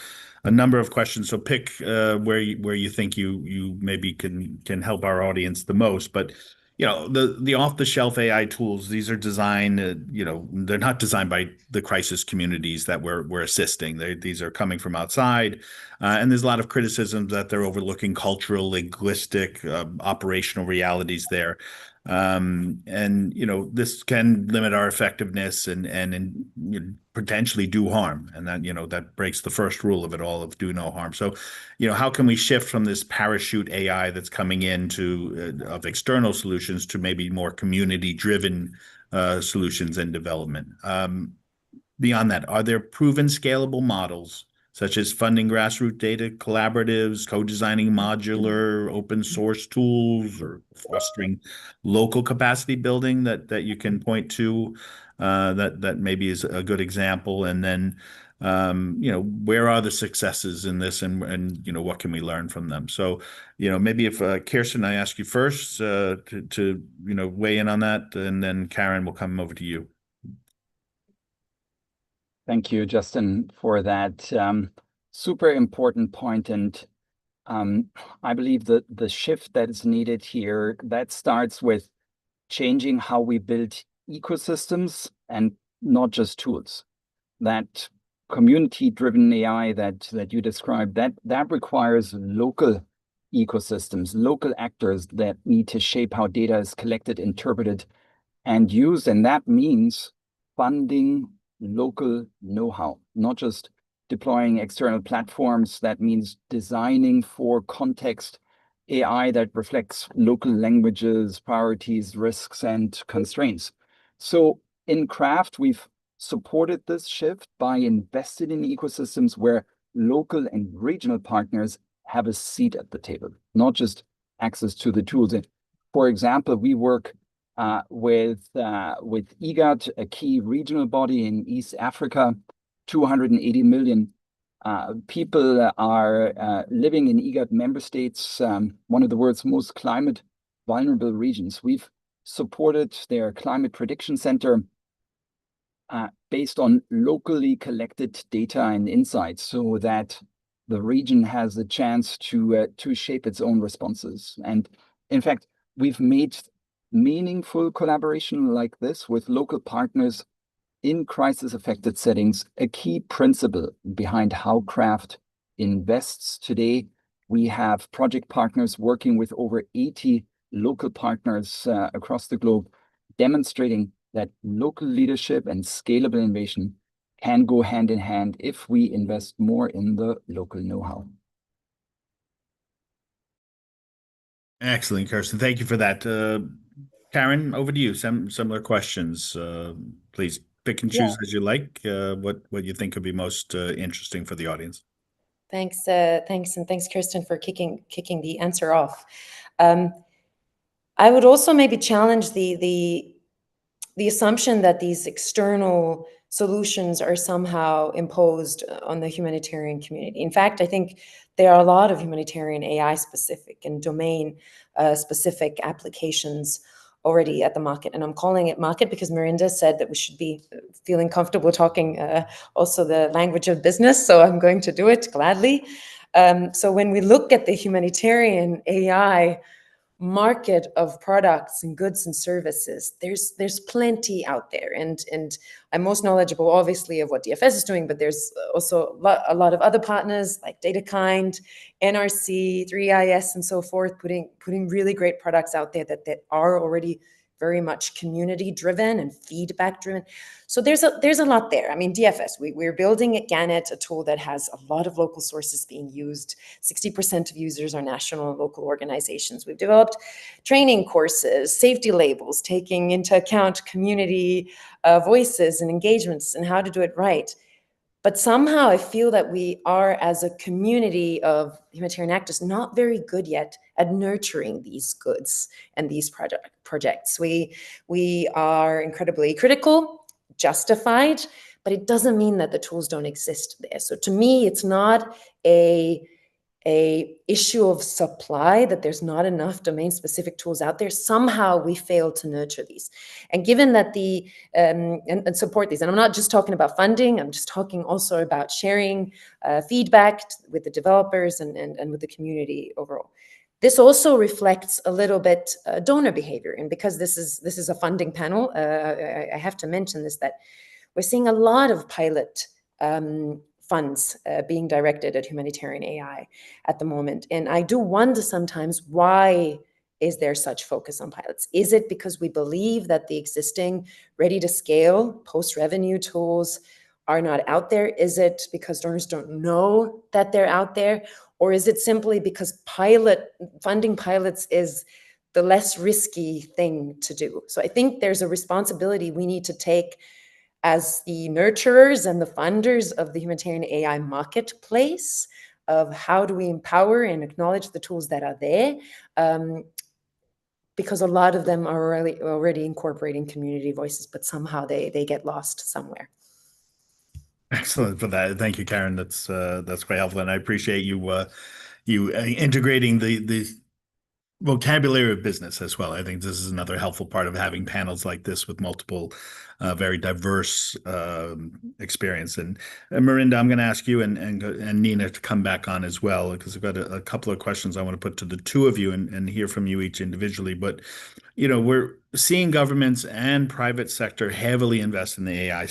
a number of questions. So pick where you think you maybe can help our audience the most. But the off-the-shelf AI tools, these are designed, they're not designed by the crisis communities that we're assisting. These are coming from outside, and there's a lot of criticism that they're overlooking cultural, linguistic, operational realities there. This can limit our effectiveness and potentially do harm, and that breaks the first rule of it all, of do no harm. So how can we shift from this parachute AI that's coming into of external solutions to maybe more community driven solutions and development? Beyond that, are there proven scalable models such as funding grassroots data collaboratives, co-designing modular open source tools, or fostering local capacity building that you can point to that maybe is a good example? And then, where are the successes in this, and what can we learn from them? So, maybe if Kirsten, I ask you first to weigh in on that, and then Karen, will come over to you. Thank you, Justin, for that super important point. And I believe that the shift that is needed here, that starts with changing how we build ecosystems and not just tools. That community-driven AI that you described, that requires local ecosystems, local actors that need to shape how data is collected, interpreted, and used. And that means funding local know-how, not just deploying external platforms. That means designing for context AI that reflects local languages, priorities, risks, and constraints. So in Craft, we've supported this shift by investing in ecosystems where local and regional partners have a seat at the table, not just access to the tools. And for example, we work with IGAD, a key regional body in East Africa. 280 million people are living in IGAD member states, one of the world's most climate vulnerable regions. We've supported their climate prediction center based on locally collected data and insights, so that the region has a chance to shape its own responses. And in fact, we've made meaningful collaboration like this with local partners in crisis-affected settings a key principle behind how Craft invests today. We have project partners working with over 80 local partners across the globe, demonstrating that local leadership and scalable innovation can go hand in hand if we invest more in the local know-how. Excellent, Kirsten. Thank you for that. Karen, over to you. Some similar questions. Please pick and choose as you like. What you think would be most interesting for the audience. Thanks, and thanks, Kirsten, for kicking the answer off. I would also maybe challenge the assumption that these external solutions are somehow imposed on the humanitarian community. In fact, I think there are a lot of humanitarian AI specific and domain specific applications already at the market. And I'm calling it market because Mirinda said that we should be feeling comfortable talking also the language of business. So I'm going to do it gladly. So when we look at the humanitarian AI market of products and goods and services, there's plenty out there, and I'm most knowledgeable obviously of what DFS is doing, but there's also a lot of other partners like DataKind, NRC, 3IS, and so forth, putting really great products out there that are already very much community driven and feedback driven. So there's a lot there. I mean, DFS, we're building at Gannett, a tool that has a lot of local sources being used. 60% of users are national and local organizations. We've developed training courses, safety labels, taking into account community voices and engagements and how to do it right. But somehow I feel that we are, as a community of humanitarian actors, not very good yet at nurturing these goods and these projects. We are incredibly critical, justified, but it doesn't mean that the tools don't exist there. So to me, it's not a issue of supply, that there's not enough domain specific tools out there. Somehow we fail to nurture these. And given that and support these, and I'm not just talking about funding, I'm just talking also about sharing feedback with the developers and with the community overall. This also reflects a little bit donor behavior. And because this is a funding panel, I have to mention this, that we're seeing a lot of pilot funds being directed at humanitarian AI at the moment. And I do wonder sometimes, why is there such focus on pilots? Is it because we believe that the existing ready to scale post-revenue tools are not out there? Is it because donors don't know that they're out there? Or is it simply because funding pilots is the less risky thing to do? So I think there's a responsibility we need to take as the nurturers and the funders of the humanitarian AI marketplace, of how do we empower and acknowledge the tools that are there, because a lot of them are already incorporating community voices, but somehow they get lost somewhere. Excellent for that. Thank you, Karen. That's quite helpful, and I appreciate you integrating the vocabulary of business as well. I think this is another helpful part of having panels like this with multiple very diverse experience. And Mirinda, I'm going to ask you and Nina to come back on as well, because I've got a couple of questions I want to put to the two of you and hear from you each individually. But we're seeing governments and private sector heavily invest in the AI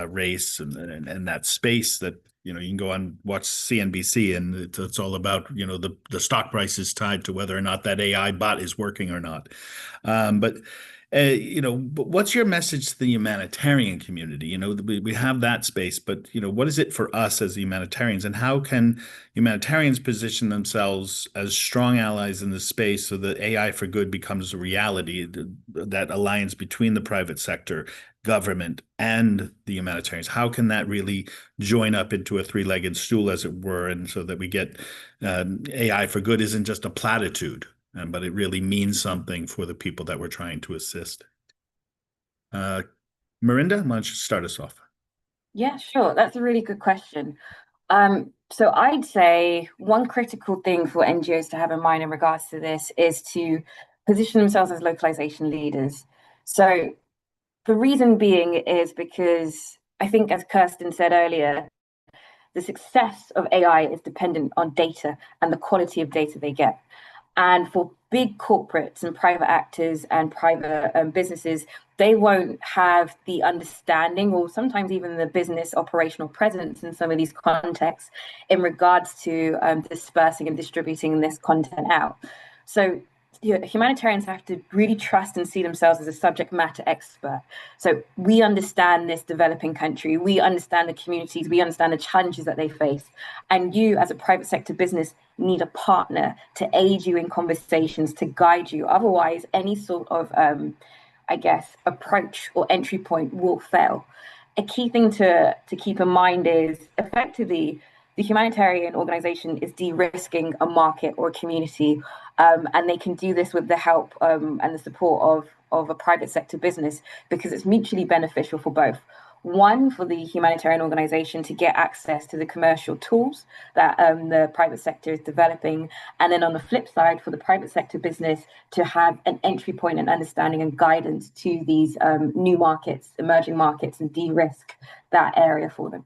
race and that space that you can go on, watch CNBC, and it's all about, the stock price is tied to whether or not that AI bot is working or not. But what's your message to the humanitarian community? We have that space, but, what is it for us as humanitarians, and how can humanitarians position themselves as strong allies in this space so that AI for good becomes a reality, that alliance between the private sector, government, and the humanitarians? How can that really join up into a three-legged stool, as it were, and so that we get AI for good isn't just a platitude, but it really means something for the people that we're trying to assist? Mirinda, why don't you start us off? Yeah, sure. That's a really good question. So I'd say one critical thing for NGOs to have in mind in regards to this is to position themselves as localization leaders. So the reason being is because I think, as Kirsten said earlier, the success of AI is dependent on data and the quality of data they get. And for big corporates and private actors and private businesses, they won't have the understanding, or sometimes even the business operational presence in some of these contexts, in regards to dispersing and distributing this content out. So humanitarians have to really trust and see themselves as a subject matter expert. So we understand this developing country, we understand the communities, we understand the challenges that they face. And you as a private sector business need a partner to aid you in conversations, to guide you. Otherwise, any sort of, approach or entry point will fail. A key thing to keep in mind is effectively the humanitarian organization is de-risking a market or a community, and they can do this with the help and the support of a private sector business, because it's mutually beneficial for both. One, for the humanitarian organization to get access to the commercial tools that the private sector is developing, and then on the flip side, for the private sector business to have an entry point and understanding and guidance to these new markets, emerging markets, and de-risk that area for them.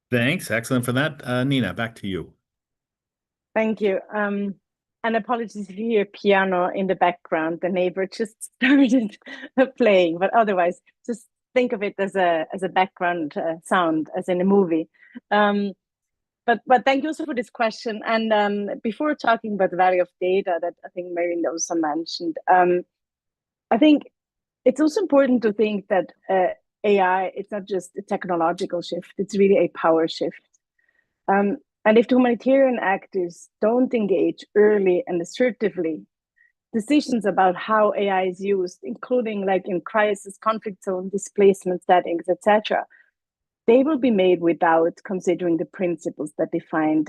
Thanks. Excellent for that. Nina, back to you. Thank you. And apologies if you hear piano in the background. The neighbor just started playing, but otherwise, just think of it as a background sound, as in a movie. But thank you also for this question. And before talking about the value of data that I think Marion also mentioned, I think it's also important to think that AI, it's not just a technological shift, it's really a power shift. And if the humanitarian actors don't engage early and assertively, decisions about how AI is used, including like in crisis, conflict zone, displacement settings, etc., they will be made without considering the principles that define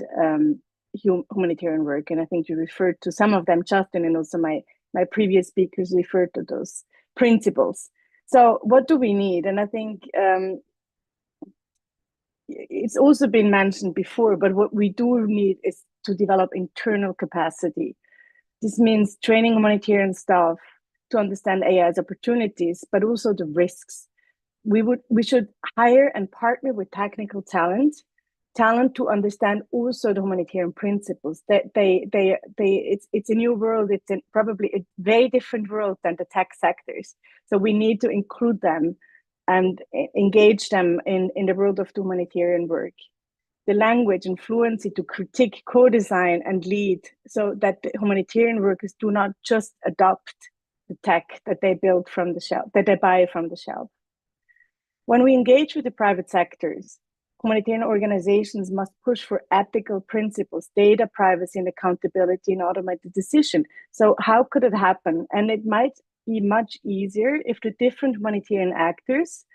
humanitarian work. And I think you referred to some of them, Justin, and also my previous speakers referred to those principles. So what do we need? And I think it's also been mentioned before, but what we do need is to develop internal capacity. This means training humanitarian staff to understand AI's opportunities, but also the risks. We should hire and partner with technical talent to understand also the humanitarian principles. That it's a new world. It's probably a very different world than the tech sectors. So we need to include them and engage them in the world of the humanitarian work. The language and fluency to critique, co-design, and lead, so that the humanitarian workers do not just adopt the tech that they build from the shelf, that they buy from the shelf. When we engage with the private sectors, humanitarian organizations must push for ethical principles, data privacy and accountability, and automated decision. So how could it happen? And it might be much easier if the different humanitarian actors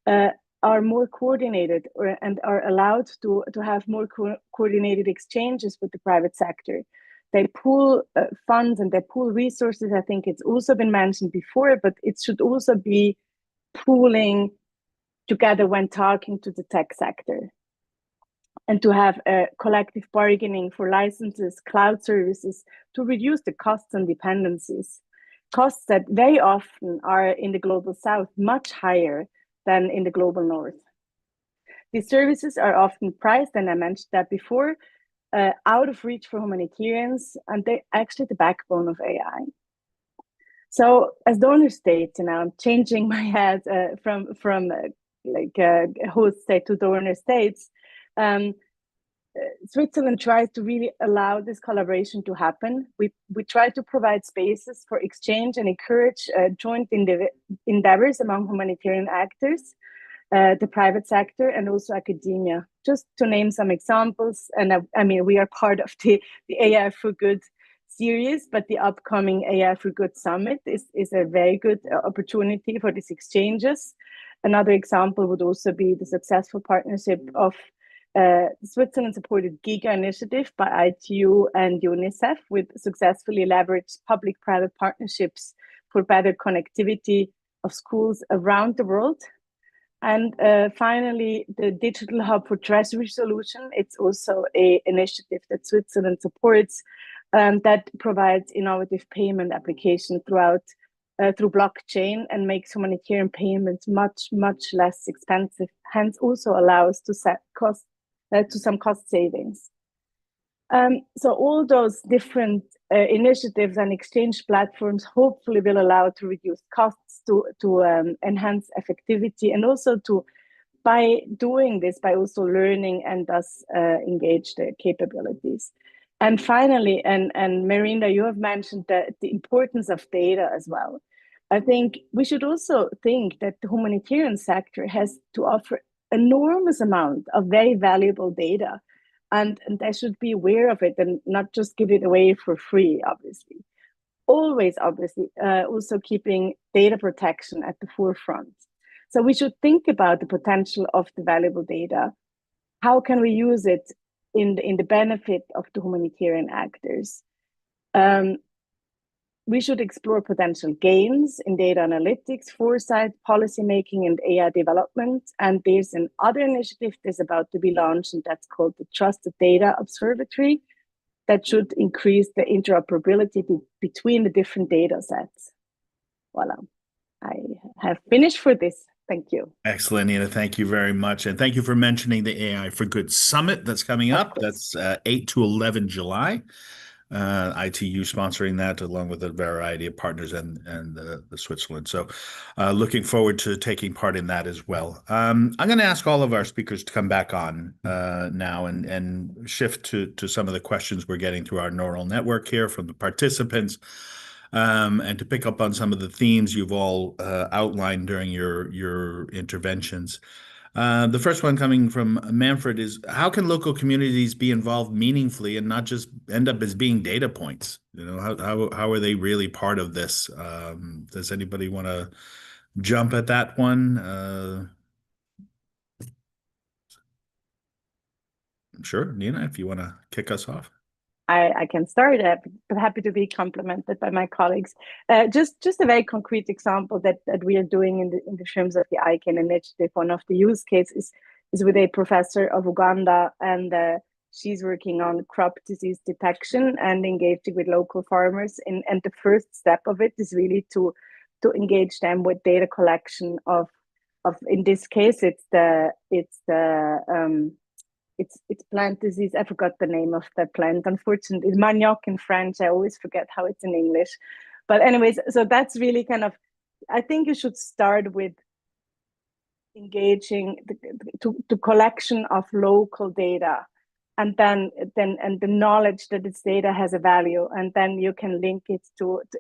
are more coordinated and are allowed to have more coordinated exchanges with the private sector. They pool funds and they pool resources. I think it's also been mentioned before, but it should also be pooling together when talking to the tech sector, and to have a collective bargaining for licenses, cloud services, to reduce the costs and dependencies. Costs that very often are in the global south much higher than in the global north. These services are often priced, and I mentioned that before, out of reach for humanitarians, and they're actually the backbone of AI. So as donor states, and I'm changing my head from host state to donor states, Switzerland tries to really allow this collaboration to happen. We try to provide spaces for exchange and encourage joint endeavors among humanitarian actors, the private sector, and also academia. Just to name some examples, and I mean, we are part of the AI for Good series, but the upcoming AI for Good Summit is a very good opportunity for these exchanges. Another example would also be the successful partnership of the Switzerland-supported GIGA initiative by ITU and UNICEF, with successfully leveraged public-private partnerships for better connectivity of schools around the world. And finally, the Digital Hub for Treasury Solution. It's also an initiative that Switzerland supports that provides innovative payment application through blockchain, and makes humanitarian payments much, much less expensive, hence also allows to set cost to some cost savings. So all those different initiatives and exchange platforms hopefully will allow to reduce costs, to enhance effectivity, and also to by doing this, by also learning and thus engage the capabilities. And finally, and Merinda, you have mentioned the importance of data as well. I think we should also think that the humanitarian sector has to offer enormous amount of very valuable data, and they should be aware of it and not just give it away for free, obviously. Always, obviously, also keeping data protection at the forefront. So we should think about the potential of the valuable data. How can we use it in the benefit of the humanitarian actors? We should explore potential gains in data analytics, foresight, policymaking, and AI development. And there's another initiative that's about to be launched, and that's called the Trusted Data Observatory, that should increase the interoperability between the different data sets. Voila. I have finished for this. Thank you. Excellent, Nina. Thank you very much. And thank you for mentioning the AI for Good Summit that's coming up. That's 8 to 11 July. ITU sponsoring that along with a variety of partners and the Switzerland. So looking forward to taking part in that as well. I'm going to ask all of our speakers to come back on now and shift to some of the questions we're getting through our neural network here from the participants. And to pick up on some of the themes you've all outlined during your interventions. The first one coming from Manfred is, how can local communities be involved meaningfully and not just end up as being data points? You know, how are they really part of this? Does anybody want to jump at that one? Sure, Nina, if you want to kick us off. I can start, but happy to be complimented by my colleagues. Just a very concrete example that we are doing in the terms of the ICANN initiative. One of the use cases is with a professor of Uganda, and she's working on crop disease detection and engaging with local farmers. And the first step of it is really to engage them with data collection of in this case it's plant disease. I forgot the name of the plant. Unfortunately, manioc in French. I always forget how it's in English. But anyways, so that's really kind of, I think you should start with engaging the collection of local data, and then the knowledge that this data has a value, and then you can link it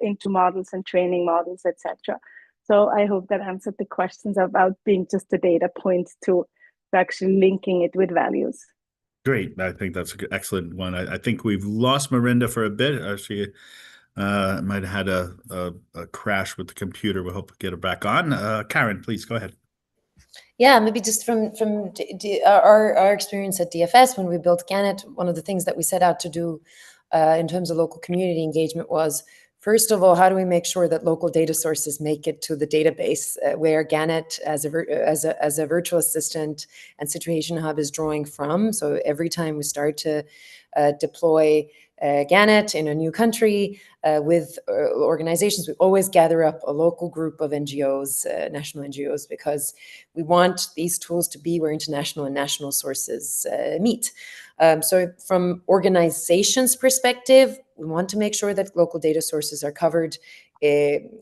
into models and training models, etc. So I hope that answered the questions about being just a data point to actually linking it with values. Great. I think that's an excellent one. I think we've lost Merinda for a bit. She might have had a crash with the computer. We hope to get her back on. Karen, please go ahead. Yeah, maybe just from our experience at DFS when we built Gannett, one of the things that we set out to do in terms of local community engagement was, first of all, how do we make sure that local data sources make it to the database where Gannett as a virtual assistant and situation hub is drawing from? So every time we start to deploy Gannett in a new country with organizations, we always gather up a local group of NGOs, national NGOs, because we want these tools to be where international and national sources meet. So from organizations' perspective, we want to make sure that local data sources are covered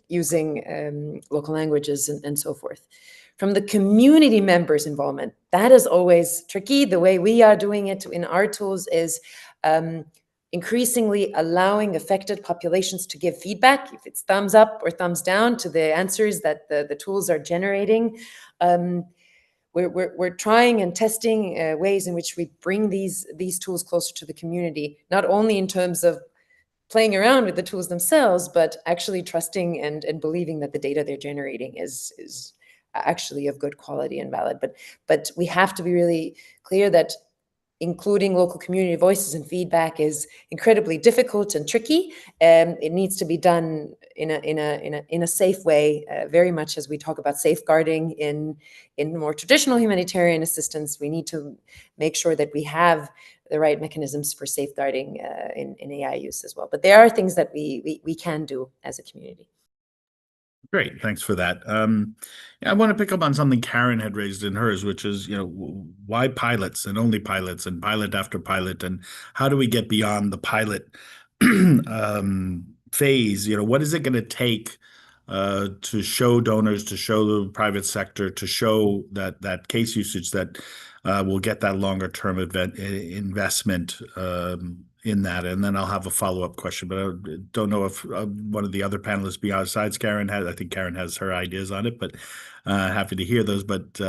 using local languages and so forth. From the community members' involvement, that is always tricky. The way we are doing it in our tools is increasingly allowing affected populations to give feedback, if it's thumbs up or thumbs down, to the answers that the tools are generating. We're trying and testing ways in which we bring these tools closer to the community, not only in terms of playing around with the tools themselves, but actually trusting and believing that the data they're generating is actually of good quality and valid. But we have to be really clear that including local community voices and feedback is incredibly difficult and tricky. It needs to be done in a safe way, very much as we talk about safeguarding in more traditional humanitarian assistance. We need to make sure that we have the right mechanisms for safeguarding in AI use as well. But there are things that we can do as a community. Great, thanks for that. I want to pick up on something Karen had raised in hers, which is, why pilots and only pilots and pilot after pilot, and how do we get beyond the pilot phase? What is it going to take to show donors, to show the private sector, to show that case usage that will get that longer term investment in that. And then I'll have a follow-up question, but I don't know if one of the other panelists besides Karen has. I think Karen has her ideas on it, but happy to hear those. But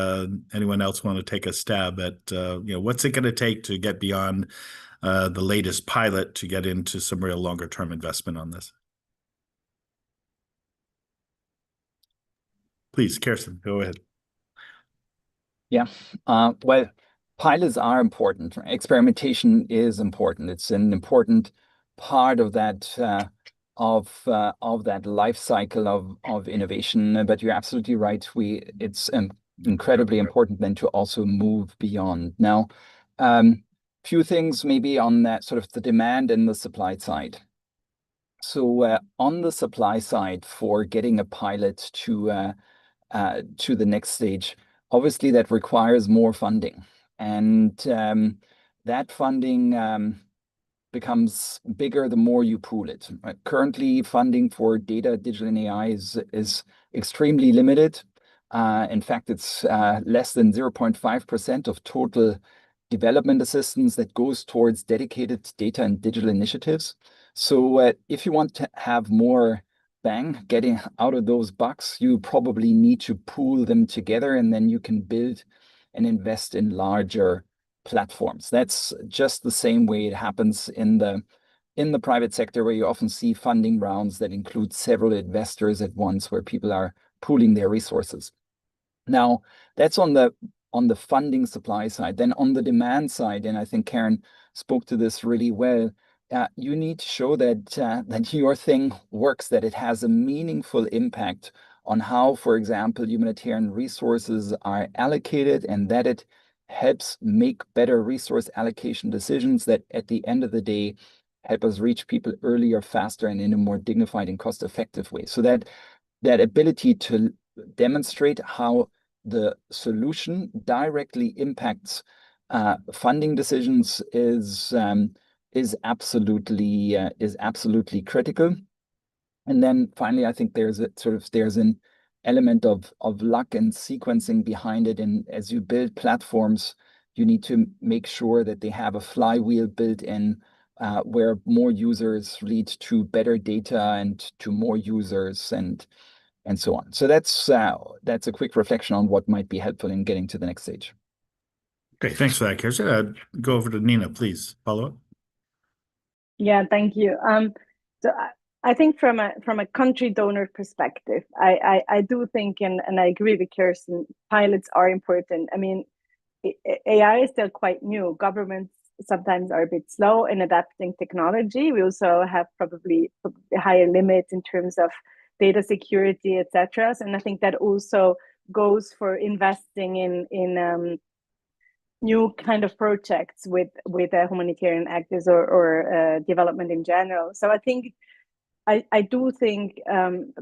anyone else want to take a stab at what's it going to take to get beyond the latest pilot to get into some real longer term investment on this? Please, Kirsten, go ahead. Yeah, well, pilots are important. Experimentation is important. It's an important part of that life cycle of innovation. But you're absolutely right. It's incredibly important then to also move beyond. Now, few things maybe on that sort of the demand and the supply side. So on the supply side, for getting a pilot to the next stage, obviously that requires more funding, and that funding becomes bigger the more you pool it. Currently, funding for data, digital, and AI is extremely limited. In fact, it's less than 0.5% of total development assistance that goes towards dedicated data and digital initiatives. So if you want to have more bang getting out of those bucks, you probably need to pool them together, and then you can build and invest in larger platforms. That's just the same way it happens in the private sector, where you often see funding rounds that include several investors at once, where people are pooling their resources. Now, that's on the funding supply side. Then on the demand side, and I think Karen spoke to this really well, you need to show that your thing works, that it has a meaningful impact on how, for example, humanitarian resources are allocated, and that it helps make better resource allocation decisions that at the end of the day help us reach people earlier, faster, and in a more dignified and cost-effective way. So that ability to demonstrate how the solution directly impacts funding decisions is absolutely critical. And then finally, I think there's an element of luck and sequencing behind it. And as you build platforms, you need to make sure that they have a flywheel built in, where more users lead to better data and to more users and so on. So that's a quick reflection on what might be helpful in getting to the next stage. Okay, thanks for that, Kirsten. Go over to Nina, please. Follow up. Yeah, thank you. So I think from a country donor perspective, I do think, and I agree with Kirsten, pilots are important. I mean, AI is still quite new. Governments sometimes are a bit slow in adapting technology. We also have probably higher limits in terms of data security, etc. And I think that also goes for investing in new kind of projects with humanitarian actors or development in general. So I think I do think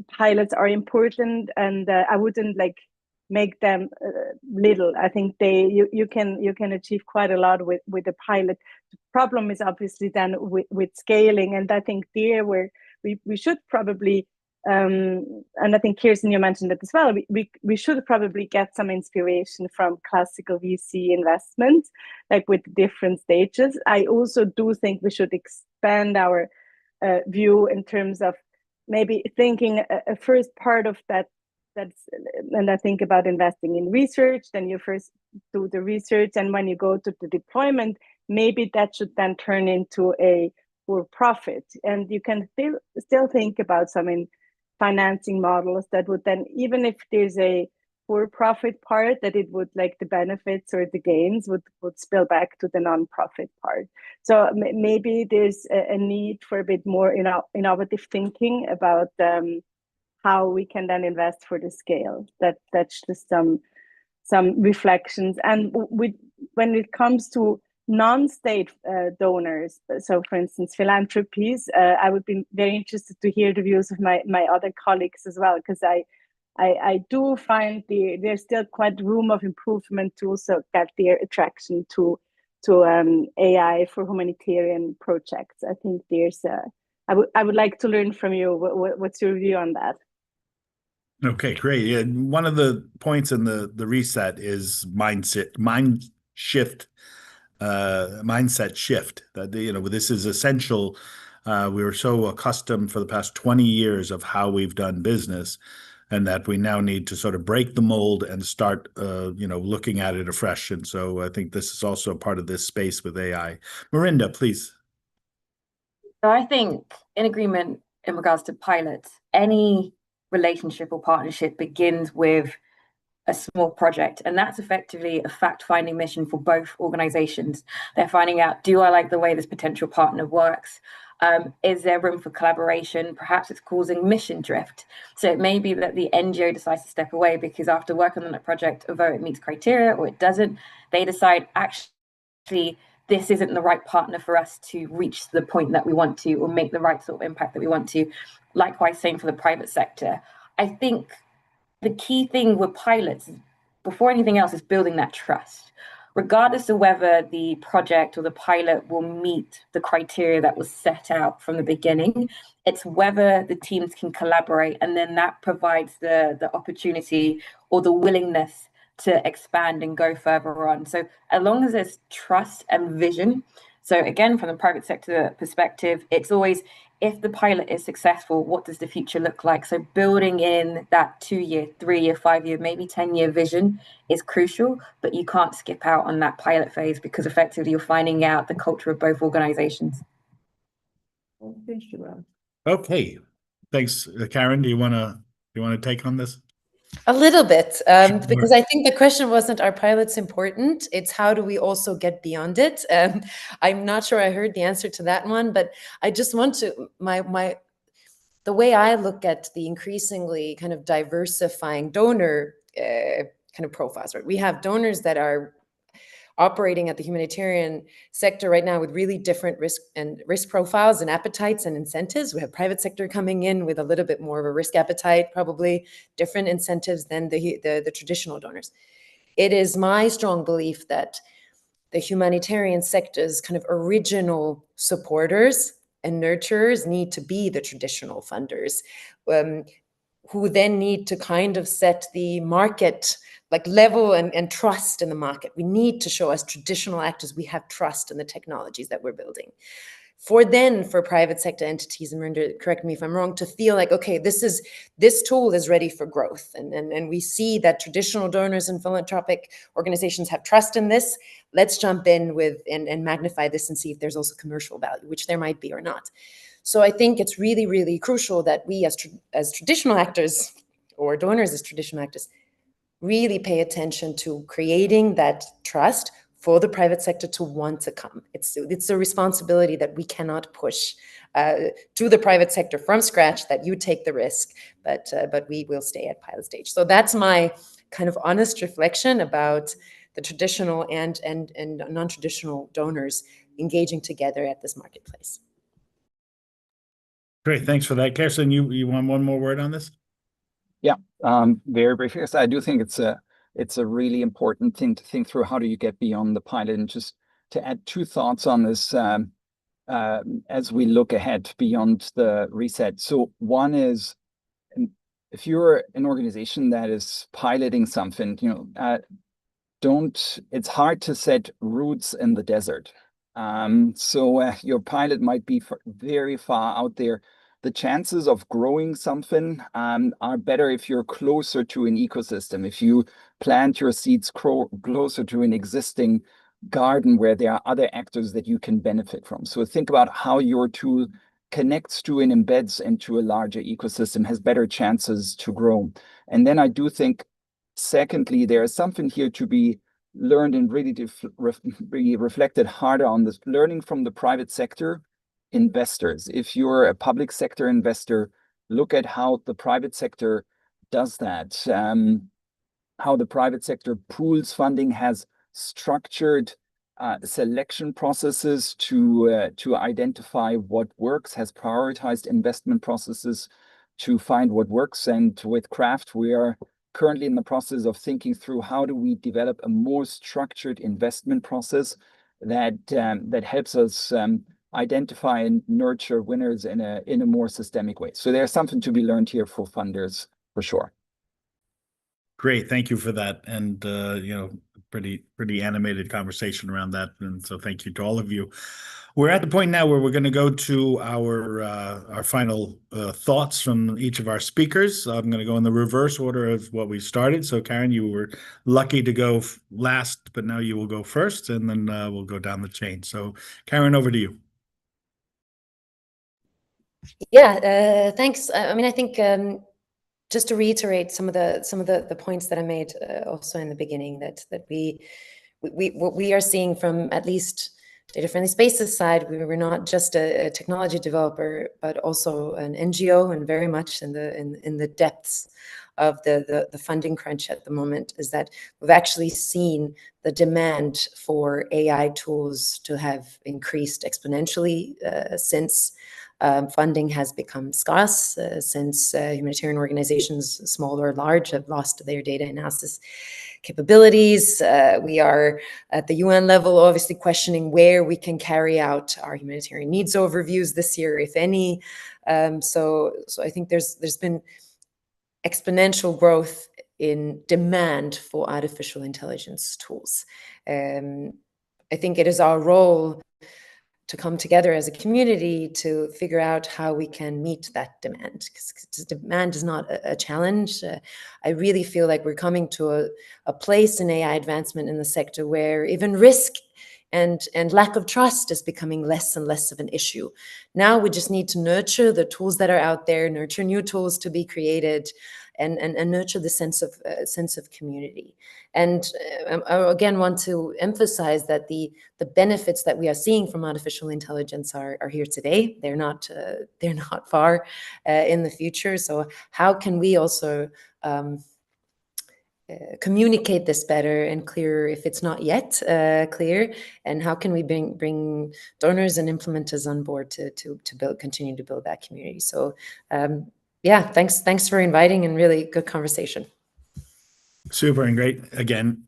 pilots are important, and I wouldn't make them little. I think you can achieve quite a lot with a pilot. The problem is obviously then with scaling, and I think there where we should probably and I think Kirsten, you mentioned it as well, we should probably get some inspiration from classical VC investments, like with different stages. I also do think we should expand our view in terms of maybe thinking a first part of that's, and I think about investing in research, then you first do the research, and when you go to the deployment, maybe that should then turn into a for profit, and you can still think about some financing models that would then, even if there's a for-profit part, that it would the benefits or the gains would spill back to the non-profit part. So maybe there's a need for a bit more innovative thinking about how we can then invest for the scale. That's just some reflections. And when it comes to non-state donors, so for instance philanthropies, I would be very interested to hear the views of my other colleagues as well, because I do find there's still quite room of improvement to also get their attraction to AI for humanitarian projects. I think there's I would like to learn from you. What's your view on that? Okay, great. Yeah, one of the points in the reset is mindset shift. That this is essential. We were so accustomed for the past 20 years of how we've done business, and that we now need to sort of break the mold and start looking at it afresh. And so I think this is also part of this space with AI. Marinda, please. So I think, in agreement in regards to pilots, any relationship or partnership begins with a small project, and that's effectively a fact-finding mission for both organizations. They're finding out, do I like the way this potential partner works? Is there room for collaboration? Perhaps it's causing mission drift. So it may be that the NGO decides to step away because after working on a project, although it meets criteria or it doesn't, they decide actually this isn't the right partner for us to reach the point that we want to or make the right sort of impact that we want to. Likewise, same for the private sector. I think the key thing with pilots, before anything else, is building that trust. Regardless of whether the project or the pilot will meet the criteria that was set out from the beginning, it's whether the teams can collaborate, and then that provides the opportunity or the willingness to expand and go further on. So as long as there's trust and vision, so again, from the private sector perspective, it's always, if the pilot is successful, what does the future look like? So building in that 2-year, 3-year, 5-year, maybe 10-year vision is crucial, but you can't skip out on that pilot phase because effectively you're finding out the culture of both organizations. Okay, thanks, Karen. Do you want to take on this? A little bit, because I think the question wasn't, are pilots important? It's how do we also get beyond it? I'm not sure I heard the answer to that one, but I just want to, the way I look at the increasingly kind of diversifying donor kind of profiles, right? We have donors that are operating at the humanitarian sector right now with really different risk profiles and appetites and incentives. We have private sector coming in with a little bit more of a risk appetite, probably different incentives than the traditional donors. It is my strong belief that the humanitarian sector's kind of original supporters and nurturers need to be the traditional funders, who then need to kind of set the market like level and trust in the market. We need to show, as traditional actors, we have trust in the technologies that we're building. For private sector entities, and Marinda, correct me if I'm wrong, to feel like, okay, this tool is ready for growth. And we see that traditional donors and philanthropic organizations have trust in this. Let's jump in with and magnify this and see if there's also commercial value, which there might be or not. So I think it's really, really crucial that we as traditional actors, or donors as traditional actors, really pay attention to creating that trust for the private sector to want to come. It's a responsibility that we cannot push to the private sector from scratch, that you take the risk, but we will stay at pilot stage. So that's my kind of honest reflection about the traditional and non-traditional donors engaging together at this marketplace. Great, thanks for that. Kirsten, you want one more word on this? Yeah, very briefly. Yes, I do think it's a really important thing to think through. How do you get beyond the pilot? And just to add 2 thoughts on this as we look ahead beyond the reset. So one is, if you're an organization that is piloting something, it's hard to set roots in the desert. So your pilot might be very far out there. The chances of growing something are better if you're closer to an ecosystem, if you plant your seeds closer to an existing garden where there are other actors that you can benefit from. So think about how your tool connects to and embeds into a larger ecosystem, has better chances to grow. And then I do think, secondly, there is something here to be learned and really be reflected harder on this, learning from the private sector investors. If you're a public sector investor, look at how the private sector does that, how the private sector pools funding, has structured selection processes to identify what works, has prioritized investment processes to find what works. And with Craft, we are currently in the process of thinking through how do we develop a more structured investment process that helps us identify and nurture winners in a more systemic way. So there's something to be learned here for funders, for sure. Great, thank you for that, and pretty animated conversation around that, and so thank you to all of you. We're at the point now where we're going to go to our final thoughts from each of our speakers. I'm going to go in the reverse order of what we started. So, Karen, you were lucky to go last, but now you will go first, and then we'll go down the chain. So, Karen, over to you. Yeah, thanks. I mean, I think just to reiterate some of the points that I made also in the beginning, that what we are seeing from at least Data Friendly Spaces side, we're not just a technology developer, but also an NGO, and very much in the depths of the funding crunch at the moment, is that we've actually seen the demand for AI tools to have increased exponentially since funding has become scarce, since humanitarian organizations, small or large, have lost their data analysis capabilities. We are at the UN level obviously questioning where we can carry out our humanitarian needs overviews this year, if any. So I think there's been exponential growth in demand for artificial intelligence tools. I think it is our role to come together as a community to figure out how we can meet that demand, because demand is not a challenge. I really feel like we're coming to a place in AI advancement in the sector where even risk and lack of trust is becoming less and less of an issue. Now we just need to nurture the tools that are out there, nurture new tools to be created, and nurture the sense of community. And I again want to emphasize that the benefits that we are seeing from artificial intelligence are here today. They're not far in the future. So how can we also communicate this better and clearer if it's not yet clear, and how can we bring donors and implementers on board to continue to build that community? So yeah, thanks for inviting, and really good conversation. Super and great again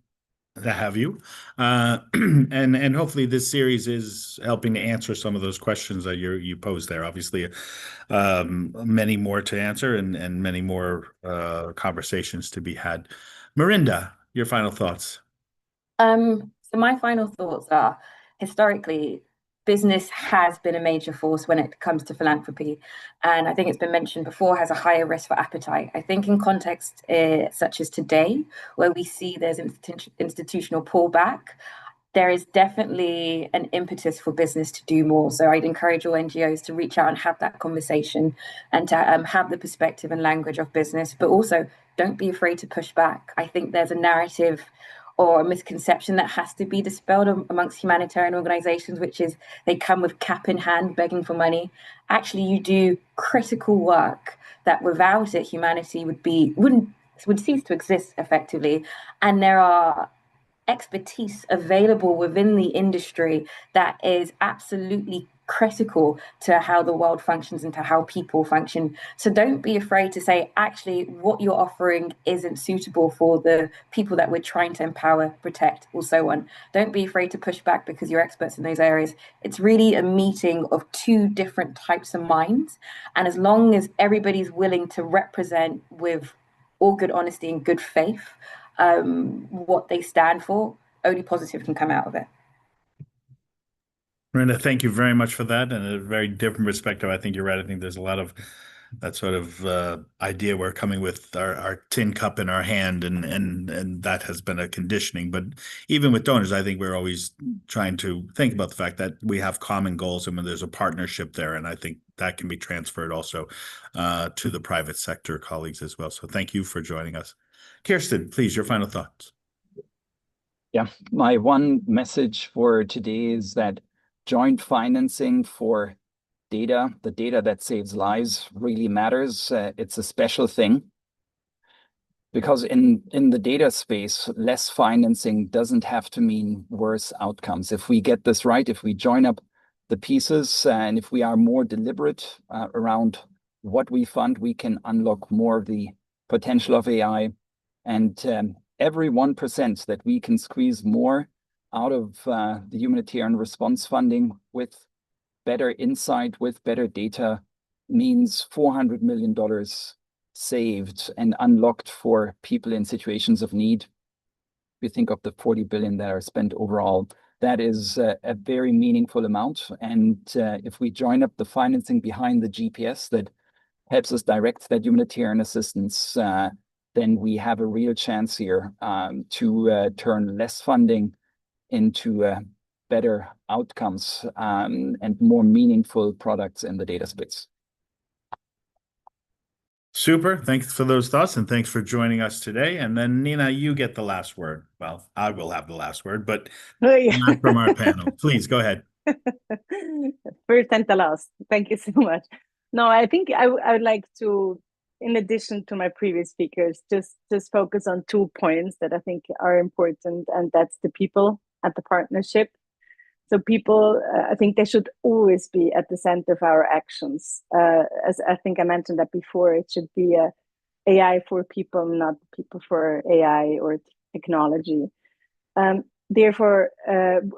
to have you, and hopefully this series is helping to answer some of those questions that you posed there. Obviously, many more to answer, and many more conversations to be had. Mirinda, your final thoughts. So my final thoughts are, historically, business has been a major force when it comes to philanthropy. And I think it's been mentioned before, has a higher risk for appetite. I think in context such as today, where we see there's institutional pullback, there is definitely an impetus for business to do more. So I'd encourage all NGOs to reach out and have that conversation, and to have the perspective and language of business, but also don't be afraid to push back. I think there's a narrative or a misconception that has to be dispelled amongst humanitarian organizations, which is they come with cap in hand begging for money. Actually, you do critical work that without it, humanity would cease to exist effectively. And there are expertise available within the industry that is absolutely critical to how the world functions and to how people function. So don't be afraid to say, actually, what you're offering isn't suitable for the people that we're trying to empower, protect, or so on. Don't be afraid to push back because you're experts in those areas. It's really a meeting of two different types of minds. And as long as everybody's willing to represent with all good honesty and good faith what they stand for, only positive can come out of it. Mirinda, thank you very much for that, and a very different perspective. I think you're right. I think there's a lot of that sort of idea we're coming with our tin cup in our hand, and that has been a conditioning. But even with donors, I think we're always trying to think about the fact that we have common goals, and when there's a partnership there, and I think that can be transferred also to the private sector colleagues as well. So thank you for joining us. Kirsten, please, your final thoughts. Yeah, my one message for today is that joint financing for data, the data that saves lives, really matters. It's a special thing, because in the data space, less financing doesn't have to mean worse outcomes. If we get this right, if we join up the pieces, and if we are more deliberate around what we fund, we can unlock more of the potential of AI. And every 1% that we can squeeze more out of the humanitarian response funding with better insight, with better data, means $400 million saved and unlocked for people in situations of need. We think of the 40 billion that are spent overall. That is a very meaningful amount. And if we join up the financing behind the GPS that helps us direct that humanitarian assistance, then we have a real chance here to turn less funding into better outcomes and more meaningful products in the data space. Super. Thanks for those thoughts, and thanks for joining us today. And then, Nina, you get the last word. Well, I will have the last word, but not from our panel. Please go ahead. First and the last. Thank you so much. No, I think I would like to, in addition to my previous speakers, just focus on 2 points that I think are important, and that's the people at the partnership. So people, I think they should always be at the center of our actions. As I think I mentioned that before, it should be a AI for people, not people for AI or technology. Therefore,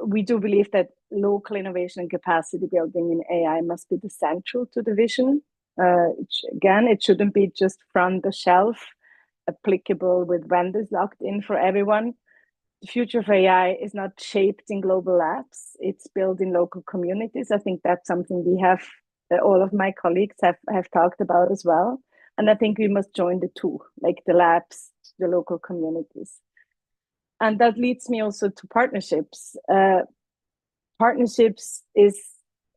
we do believe that local innovation and capacity building in AI must be the central to the vision. Again, it shouldn't be just from the shelf, applicable with vendors locked in for everyone. The future of AI is not shaped in global labs, it's built in local communities. I think that's something we have, all of my colleagues have talked about as well. And I think we must join the two, like the labs, the local communities. And that leads me also to partnerships. Partnerships is,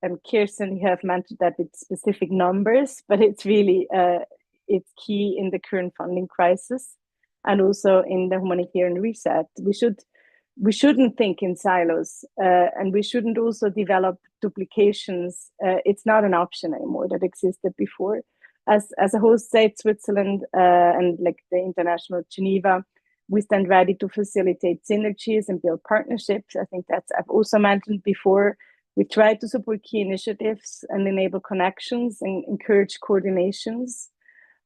and Kirsten, you have mentioned that with specific numbers, but it's really, it's key in the current funding crisis. And also in the humanitarian reset, we shouldn't think in silos, and we shouldn't also develop duplications. It's not an option anymore that existed before. As a host state, Switzerland and like the international Geneva, we stand ready to facilitate synergies and build partnerships. I think that's, I've also mentioned before, we try to support key initiatives and enable connections and encourage coordinations.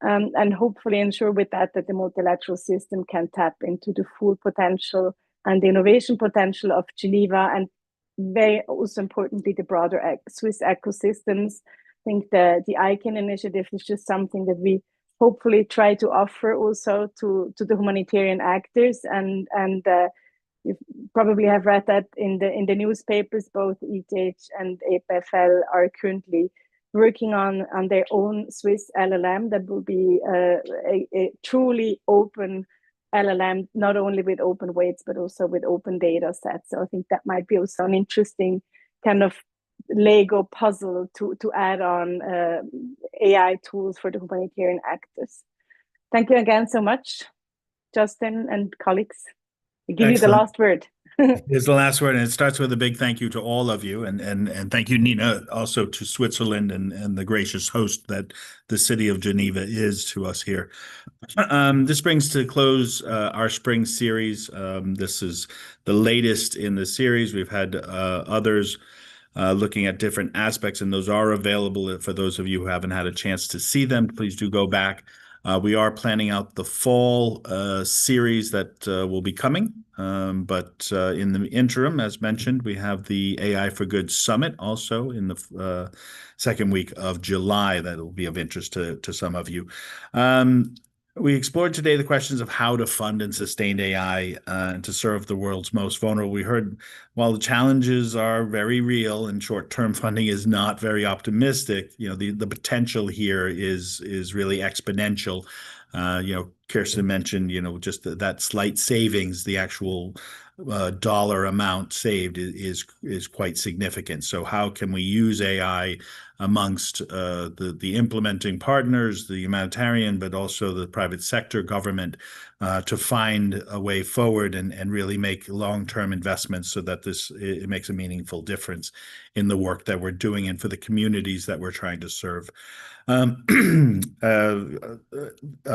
And hopefully ensure with that the multilateral system can tap into the full potential and the innovation potential of Geneva, and very also importantly, the broader Swiss ecosystems. I think the ICANN initiative is just something that we hopefully try to offer also to the humanitarian actors. And you probably have read that in the newspapers, both ETH and EPFL are currently working on their own Swiss LLM that will be a truly open LLM, not only with open weights, but also with open data sets. So I think that might be also an interesting kind of Lego puzzle to add on AI tools for the humanitarian actors. Thank you again so much, Justin and colleagues. I give you the last word. Here's the last word, and it starts with a big thank you to all of you, and thank you, Nina, also to Switzerland and the gracious host that the city of Geneva is to us here. This brings to close our spring series. This is the latest in the series. We've had others looking at different aspects, and those are available for those of you who haven't had a chance to see them. Please do go back. We are planning out the fall series that will be coming. But in the interim, as mentioned, we have the AI for Good Summit also in the second week of July that will be of interest to some of you. We explored today the questions of how to fund and sustain AI and to serve the world's most vulnerable. We heard while the challenges are very real and short-term funding is not very optimistic, you know, the potential here is really exponential. You know, Kirsten mentioned, you know, just that slight savings, the actual dollar amount saved is quite significant. So how can we use AI amongst the implementing partners, the humanitarian, but also the private sector, government, to find a way forward and really make long-term investments so that it makes a meaningful difference in the work that we're doing and for the communities that we're trying to serve. A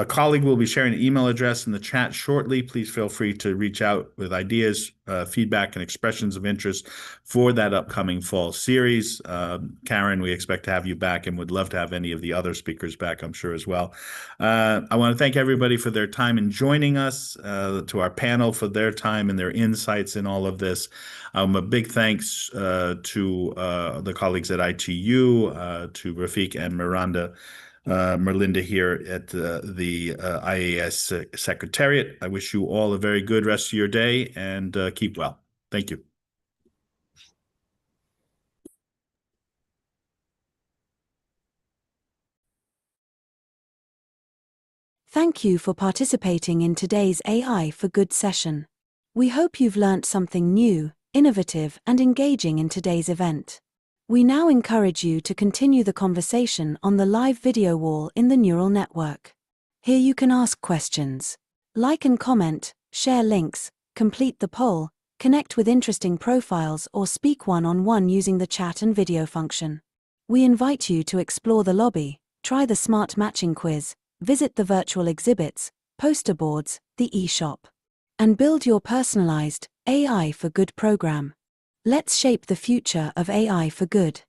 colleague will be sharing an email address in the chat shortly. Please feel free to reach out with ideas, feedback, and expressions of interest for that upcoming fall series. Karen, we expect to have you back and would love to have any of the other speakers back, I'm sure, as well. I want to thank everybody for their time in joining us, to our panel for their time and their insights in all of this. A big thanks to the colleagues at ITU, to Rafiq and Miranda Merlinda here at the IAS Secretariat. I wish you all a very good rest of your day, and keep well. Thank you. Thank you for participating in today's AI for Good session. We hope you've learnt something new, innovative, and engaging in today's event. We now encourage you to continue the conversation on the live video wall in the neural network. Here you can ask questions, like and comment, share links, complete the poll, connect with interesting profiles, or speak one-on-one using the chat and video function. We invite you to explore the lobby, try the smart matching quiz, visit the virtual exhibits, poster boards, the e-shop, and build your personalized AI for Good program. Let's shape the future of AI for good.